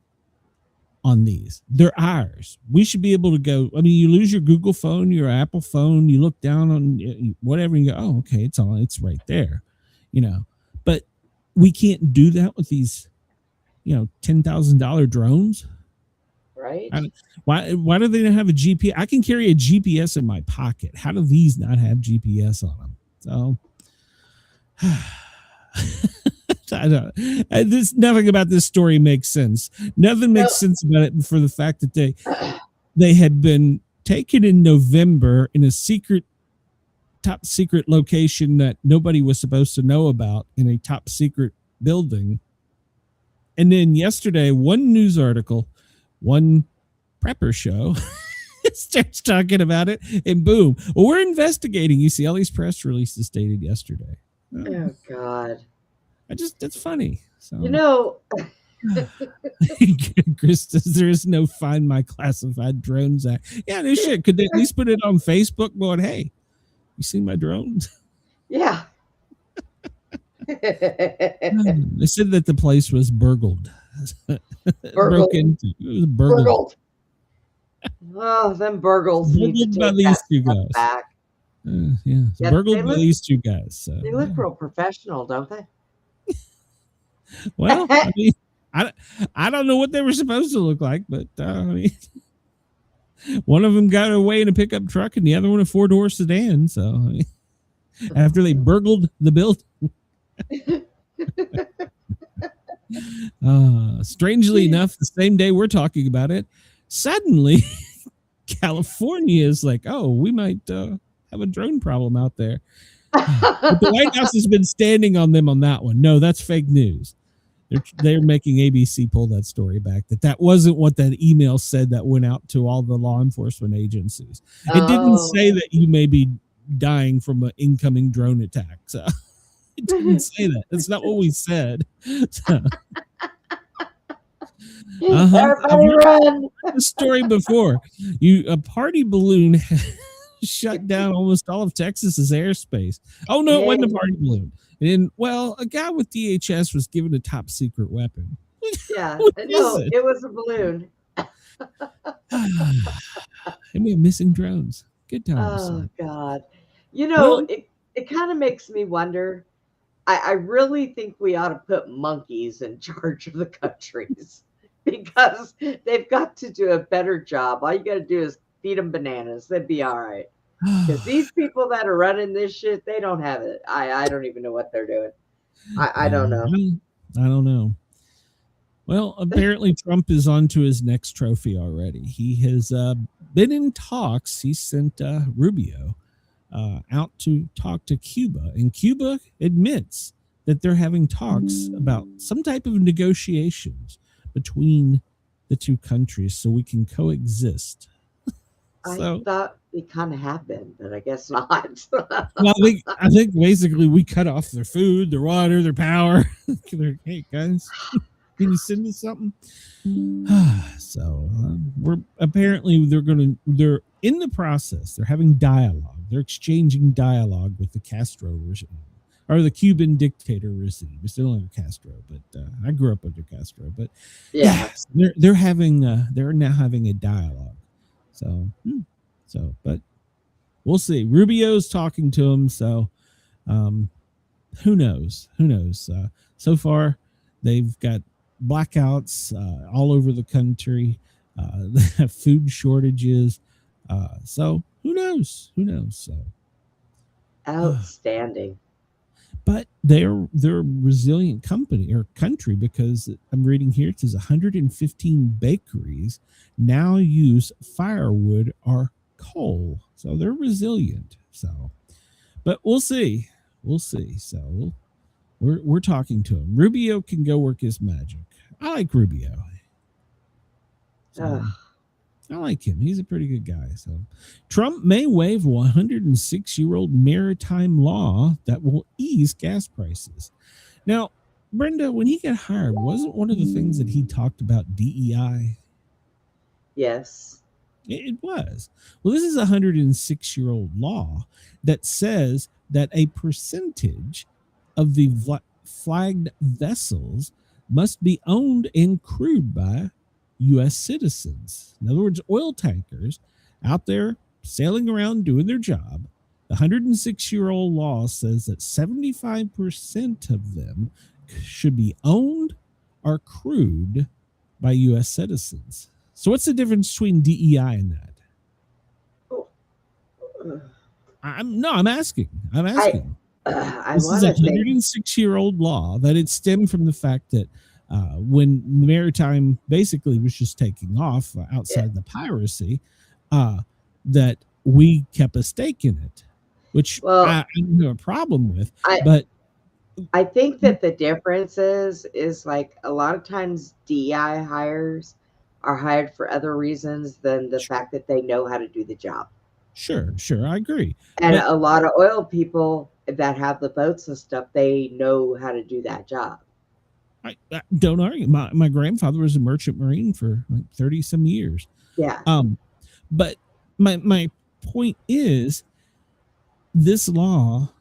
E: on these? They're ours. We should be able to go. I mean, you lose your Google phone, your Apple phone, you look down on whatever and you go, oh, okay, it's on, it's right there, but we can't do that with these, $10,000 drones.
F: Right.
E: Why do they not have a GPS? I can carry a GPS in my pocket. How do these not have GPS on them? So I don't. Nothing about this story makes sense. Nothing makes sense about it for the fact that they had been taken in November in a top secret location that nobody was supposed to know about in a top secret building. And then yesterday, one news article, one prepper show starts talking about it, and boom, well, we're investigating. You see all these press releases stated yesterday.
F: Oh God.
E: That's funny. So Chris says there is no Find My Classified Drones Act. Yeah, they should. Could they at least put it on Facebook going, hey, you see my drones?
F: Yeah.
E: They said that the place was burgled. Broke into. It was burgled.
F: Oh, them burgles.
E: Burgled by these two guys. Back. Burgled by these two guys. So,
F: they look real professional, don't they?
E: Well, I mean, I don't know what they were supposed to look like, but I mean, one of them got away in a pickup truck and the other one a 4-door sedan. So I mean, after they burgled the building. Strangely enough, the same day we're talking about it, suddenly California is like, oh, we might have a drone problem out there. But the White House has been standing on them on that one. No, that's fake news. They're making ABC pull that story back. That wasn't what that email said that went out to all the law enforcement agencies. It didn't say that you may be dying from an incoming drone attack. So it didn't say that. That's not what we said. So,
F: Everybody run!
E: The story before a party balloon shut down almost all of Texas's airspace. Oh no, it wasn't a party balloon. And well, a guy with DHS was given a top secret weapon.
F: Yeah, no, it was a balloon.
E: And we have missing drones. Good times.
F: Oh God, it kind of makes me wonder. I really think we ought to put monkeys in charge of the countries. Because they've got to do a better job. All you got to do is feed them bananas. They'd be all right. Because these people that are running this shit, they don't have it. I don't even know what they're doing. I don't know.
E: I don't know. Well, apparently Trump is on to his next trophy already. He has been in talks. He sent Rubio out to talk to Cuba. And Cuba admits that they're having talks about some type of negotiations between the two countries so we can coexist.
F: I thought we kind of have been, but I guess not.
E: Well, I think basically we cut off their food, their water, their power. Hey guys, can you send us something? So they're in the process. They're having dialogue. They're exchanging dialogue with the Castro regime. Or the Cuban dictator regime. It's still under Castro, but I grew up under Castro. But yeah, they're now having a dialogue. So, but we'll see. Rubio's talking to him, so who knows? So far, they've got blackouts all over the country. They have food shortages. So who knows? So
F: outstanding.
E: But they're a resilient country because I'm reading here it says 115 bakeries now use firewood or coal, so they're resilient. So, but we'll see. So we're talking to him. Rubio can go work his magic. I like Rubio. So, I like him. He's a pretty good guy. So Trump may waive 106-year-old maritime law that will ease gas prices. Now, Brenda, when he got hired, wasn't one of the things that he talked about DEI?
F: Yes.
E: It was. Well, this is a 106-year-old law that says that a percentage of the flagged vessels must be owned and crewed by U.S. citizens. In other words, oil tankers out there sailing around doing their job. The 106-year-old law says that 75% of them should be owned or crewed by U.S. citizens. So what's the difference between DEI and that? I'm asking. This is a 106-year-old law that it stemmed from the fact that when the maritime basically was just taking off outside the piracy, that we kept a stake in it, which I don't have a problem with. But
F: I think that the difference is like a lot of times DEI hires are hired for other reasons than the fact that they know how to do the job.
E: Sure, I agree.
F: And a lot of oil people that have the boats and stuff, they know how to do that job.
E: I don't argue. My grandfather was a merchant marine for like 30 some years.
F: Yeah.
E: But my point is, this law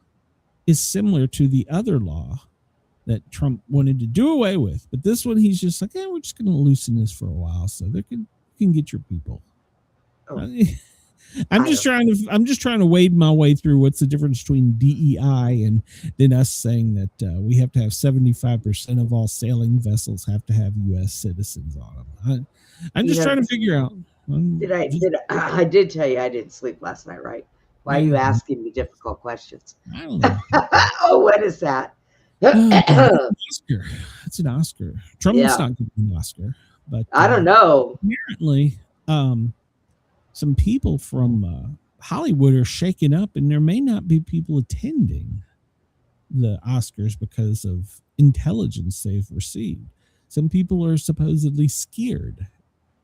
E: is similar to the other law that Trump wanted to do away with. But this one, he's just like, we're just going to loosen this for a while so they can get your people. Oh. I'm just trying to wade my way through what's the difference between DEI and then us saying that we have to have 75% of all sailing vessels have to have U.S. citizens on them. I'm just trying to figure out.
F: I did tell you I didn't sleep last night, right? Why are you asking me difficult questions?
E: I don't know.
F: Oh, what is that?
E: Oscar. It's an Oscar. Trump's
F: Yeah.
E: not getting an Oscar, but
F: I don't know.
E: apparently, some people from Hollywood are shaken up, and there may not be people attending the Oscars because of intelligence they've received. Some people are supposedly scared.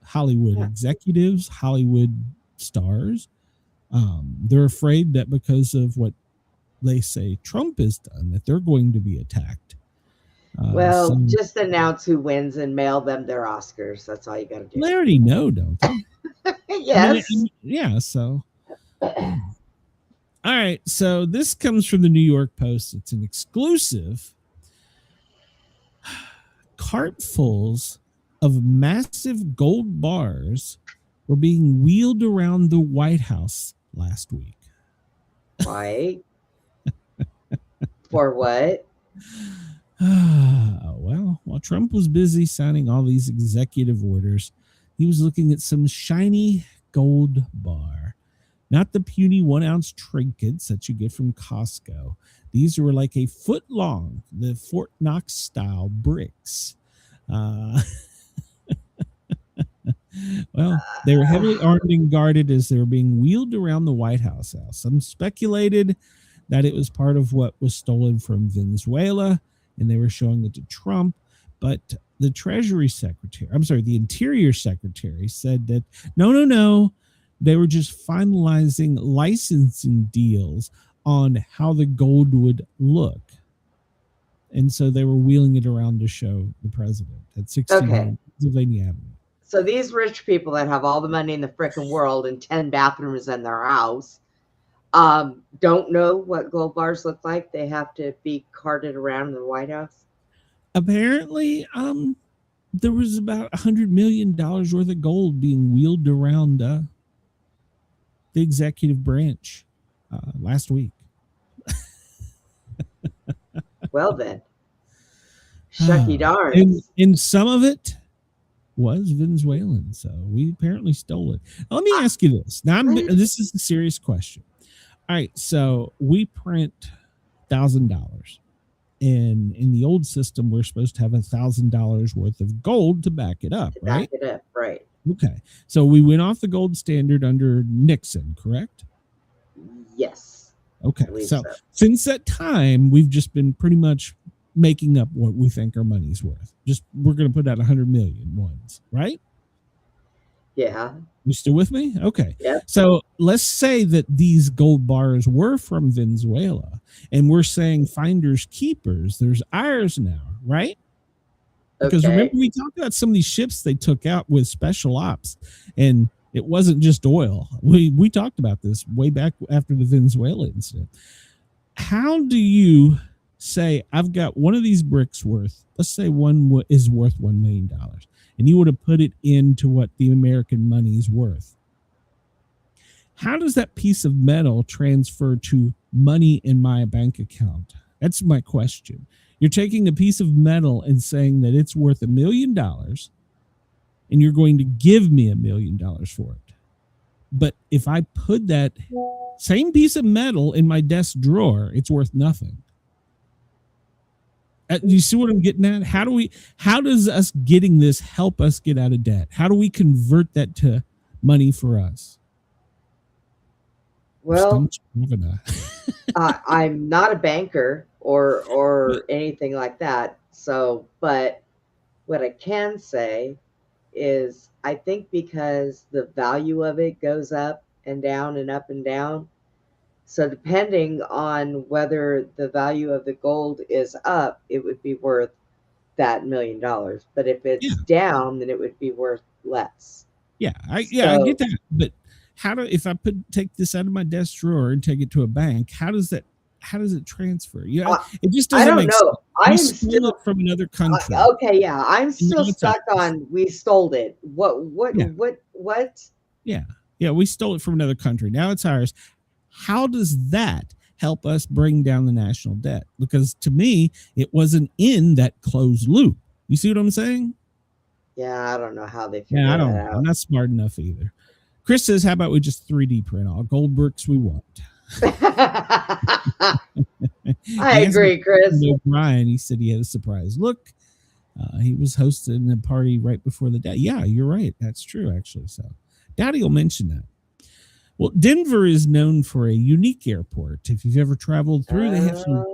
E: Hollywood executives, Hollywood stars, they're afraid that because of what they say Trump has done, that they're going to be attacked.
F: Well, just announce who wins and mail them their Oscars. That's all you got to do.
E: They already know, don't they?
F: Yes.
E: Yeah. So, all right. So this comes from the New York Post. It's an exclusive. Cartfuls of massive gold bars were being wheeled around the White House last week.
F: Why? For what?
E: Well, while Trump was busy signing all these executive orders, he was looking at some shiny gold bar. Not the puny 1 ounce trinkets that you get from Costco. These were like a foot long, the Fort Knox style bricks. Well, they were heavily armed and guarded as they were being wheeled around the White House. Some speculated that it was part of what was stolen from Venezuela, and they were showing it to Trump. But the the Interior Secretary said that no, they were just finalizing licensing deals on how the gold would look. And so they were wheeling it around to show the president at 16 Pennsylvania Avenue.
F: So these rich people that have all the money in the frickin' world and 10 bathrooms in their house don't know what gold bars look like. They have to be carted around the White House.
E: Apparently, there was about $100 million worth of gold being wheeled around the executive branch last week.
F: Well then, shucky darns.
E: And some of it was Venezuelan, so we apparently stole it. Now, let me ask you this. Now, this is a serious question. All right, so we print $1,000, and in the old system, we're supposed to have $1,000 worth of gold to back it up, right?
F: Back it up, right?
E: Okay, so we went off the gold standard under Nixon, correct?
F: Yes.
E: Okay, so since that time, we've just been pretty much making up what we think our money's worth. Just we're going to put out 100 million ones, right?
F: Yeah.
E: You still with me? Okay.
F: Yeah.
E: So let's say that these gold bars were from Venezuela, and we're saying finders keepers. There's ours now, right? Because remember we talked about some of these ships they took out with special ops, and it wasn't just oil. We talked about this way back after the Venezuela incident. How do you say I've got one of these bricks worth, let's say one is worth $1 million, and you would have put it into what the American money is worth? How does that piece of metal transfer to money in my bank account? That's my question. You're taking a piece of metal and saying that it's worth $1 million, and you're going to give me $1 million for it. But if I put that same piece of metal in my desk drawer, it's worth nothing. You see what I'm getting at? How does us getting this help us get out of debt? How do we convert that to money for us?
F: Well, I'm not a banker or anything like that. So, but what I can say is I think because the value of it goes up and down and up and down. So depending on whether the value of the gold is up, it would be worth that $1 million. But if it's down, then it would be worth less.
E: Yeah, I get that. But if I take this out of my desk drawer and take it to a bank, how does it transfer? It just doesn't make sense.
F: I'm
E: still it from another country.
F: Okay, yeah, I'm still stuck on we stole it. What?
E: Yeah, we stole it from another country. Now it's ours. How does that help us bring down the national debt? Because to me, it wasn't in that closed loop. You see what I'm saying?
F: Yeah, I don't know how they figure that out.
E: I'm not smart enough either. Chris says, how about we just 3D print all gold bricks we want?
F: I agree, Chris.
E: Brian, he said he had a surprise look. He was hosting a party right before the day. Yeah, you're right. That's true, actually. So Daddy will mention that. Well, Denver is known for a unique airport. If you've ever traveled through, they have some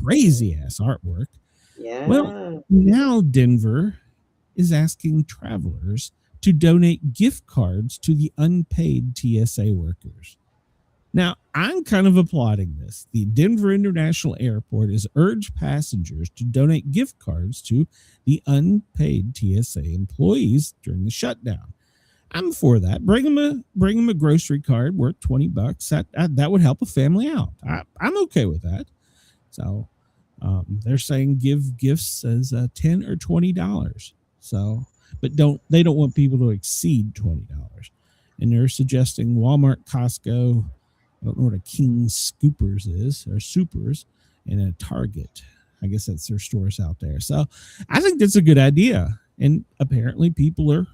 E: crazy ass artwork.
F: Yeah.
E: Well, now Denver is asking travelers to donate gift cards to the unpaid TSA workers. Now, I'm kind of applauding this. The Denver International Airport has urged passengers to donate gift cards to the unpaid TSA employees during the shutdown. I'm for that. Bring them a grocery card worth $20. That would help a family out. I'm okay with that. So they're saying give gifts as $10 or $20. So, but they don't want people to exceed $20. And they're suggesting Walmart, Costco, I don't know what a King Scoopers is, or Supers, and a Target. I guess that's their stores out there. So I think that's a good idea. And apparently people are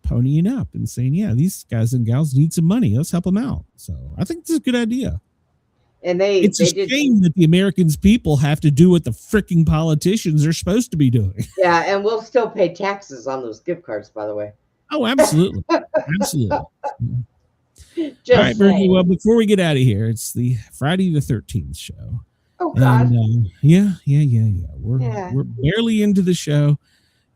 E: ponying up and saying, yeah, these guys and gals need some money. Let's help them out. So I think it's a good idea.
F: And
E: it's a shame that the Americans people have to do what the freaking politicians are supposed to be doing.
F: Yeah, and we'll still pay taxes on those gift cards, by the way.
E: Oh, absolutely. Absolutely.
F: Just
E: all right, Bernie, well, before we get out of here, it's the Friday the 13th show.
F: Oh, God.
E: And, yeah. We're barely into the show.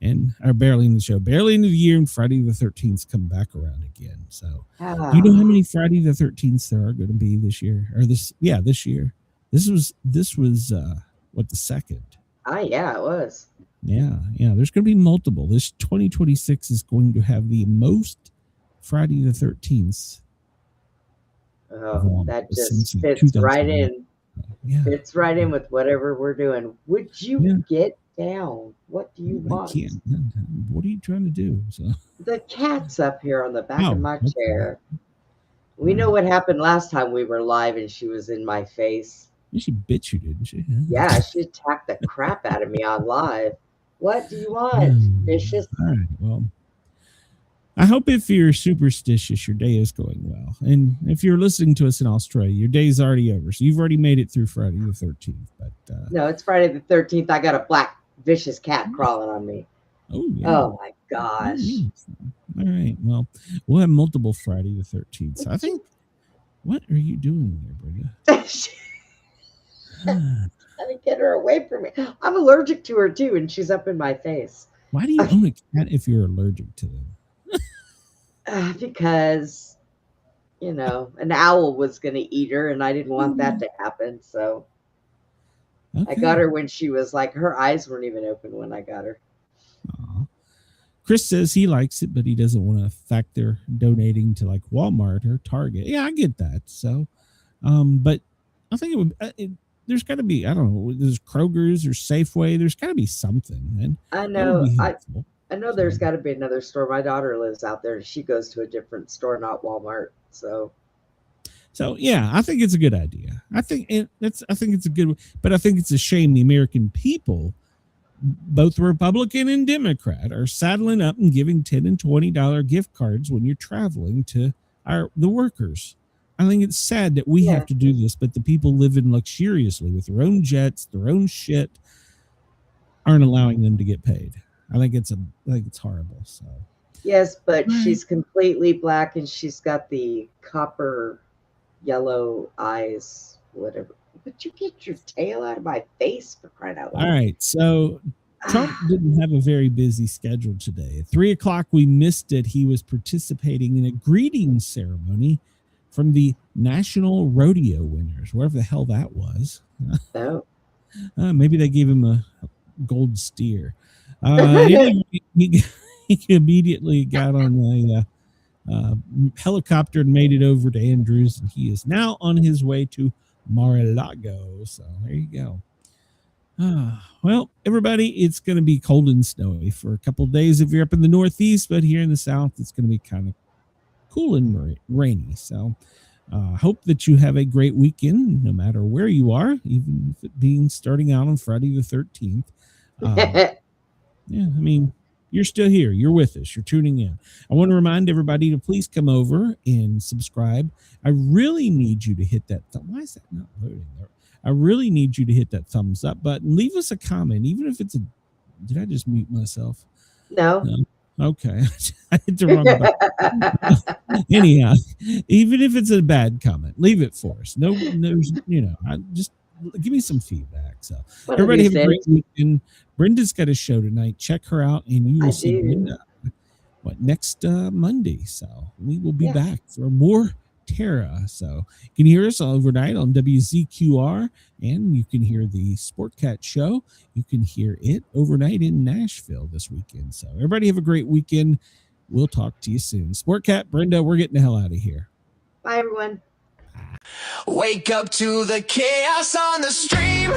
E: Barely into the year, and Friday the 13th come back around again. So, do you know how many Friday the 13th there are going to be this year? Or this year. This was what, the second?
F: Yeah, it was.
E: Yeah. There's going to be multiple. This 2026 is going to have the most Friday the 13th.
F: Oh, that just fits right in. Yeah. Fits right in with whatever we're doing. Would you get down? What do you want?
E: What are you trying to do? So
F: the cat's up here on the back of my chair. We know what happened last time we were live and she was in my face.
E: She bit you, didn't she?
F: Yeah, she attacked the crap out of me on live. What do you want? Vicious.
E: All right. Well, I hope if you're superstitious, your day is going well. And if you're listening to us in Australia, your day's already over. So you've already made it through Friday the 13th. But
F: no, it's Friday the 13th. I got a black vicious cat crawling on me.
E: Oh, yeah.
F: Oh, my gosh.
E: All right. Well, we'll have multiple Friday the 13th. So I think, what are you doing there, Brenda?
F: Trying to get her away from me. I'm allergic to her, too, and she's up in my face.
E: Why do you own a cat if you're allergic to them?
F: Because, an owl was going to eat her, and I didn't want that to happen. So I got her when she was like, her eyes weren't even open when I got her.
E: Aww. Chris says he likes it, but he doesn't want to factor donating to like Walmart or Target. Yeah, I get that. So, but I think it would. There's got to be, I don't know, there's Kroger's or Safeway. There's got to be something. And
F: I know. I know there's got to be another store. My daughter lives out there. She goes to a different store, not Walmart. So yeah, I think it's a good idea. I think it's a good, but I think it's a shame the American people, both Republican and Democrat, are saddling up and giving $10 and $20 gift cards when you're traveling to the workers. I think it's sad that we have to do this, but the people living luxuriously with their own jets, their own shit, aren't allowing them to get paid. I think it's horrible. So yes, but she's completely black and she's got the copper yellow eyes, whatever. But you get your tail out of my face, for crying out loud.
E: All right. So Trump didn't have a very busy schedule today. At 3:00, we missed it. He was participating in a greeting ceremony from the National Rodeo winners, wherever the hell that was.
F: Oh.
E: Maybe they gave him a gold steer. He immediately got on a helicopter and made it over to Andrews, and he is now on his way to Mar-a-Lago. So there you go. Well, everybody, it's going to be cold and snowy for a couple of days if you're up in the Northeast, but here in the South, it's going to be kind of cool and rainy. So hope that you have a great weekend, no matter where you are, even if it being starting out on Friday the 13th. Yeah, I mean, you're still here. You're with us. You're tuning in. I want to remind everybody to please come over and subscribe. I really need you to hit that. Why is that not loading there? I really need you to hit that thumbs up button. Leave us a comment, even if it's a. Did I just mute myself?
F: No.
E: Okay. I hit the wrong button. Anyhow, even if it's a bad comment, leave it for us. No, just give me some feedback. So everybody have a great weekend. Brenda's got a show tonight. Check her out, and you will see Brenda next Monday. So we will be back for more Tara. So you can hear us overnight on WZQR, and you can hear the Sportcat show. You can hear it overnight in Nashville this weekend. So everybody have a great weekend. We'll talk to you soon. Sportcat, Brenda, we're getting the hell out of here.
F: Bye, everyone.
A: Wake up to the chaos on the stream.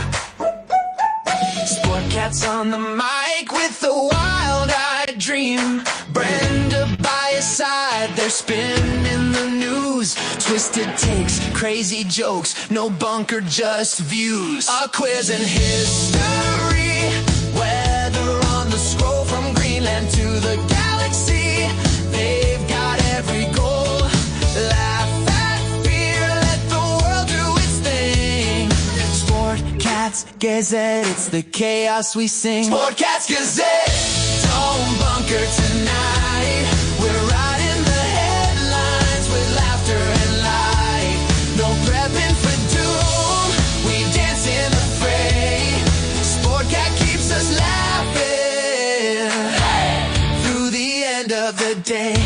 A: Sportcat's on the mic with a wild-eyed dream. Brenda by his side, they're spinning the news. Twisted takes, crazy jokes, no bunker, just views. A quiz and history, weather on the scroll from Greenland to the galaxy. They've got every goal. Laugh at fear, let the world do its thing. Sportcat's Gazette, it's the chaos we sing. Sportcat's Gazette. Don't bunker tonight. We're riding the headlines with laughter and light. No prepping for doom. We dance in the fray. Sportcat keeps us laughing through the end of the day.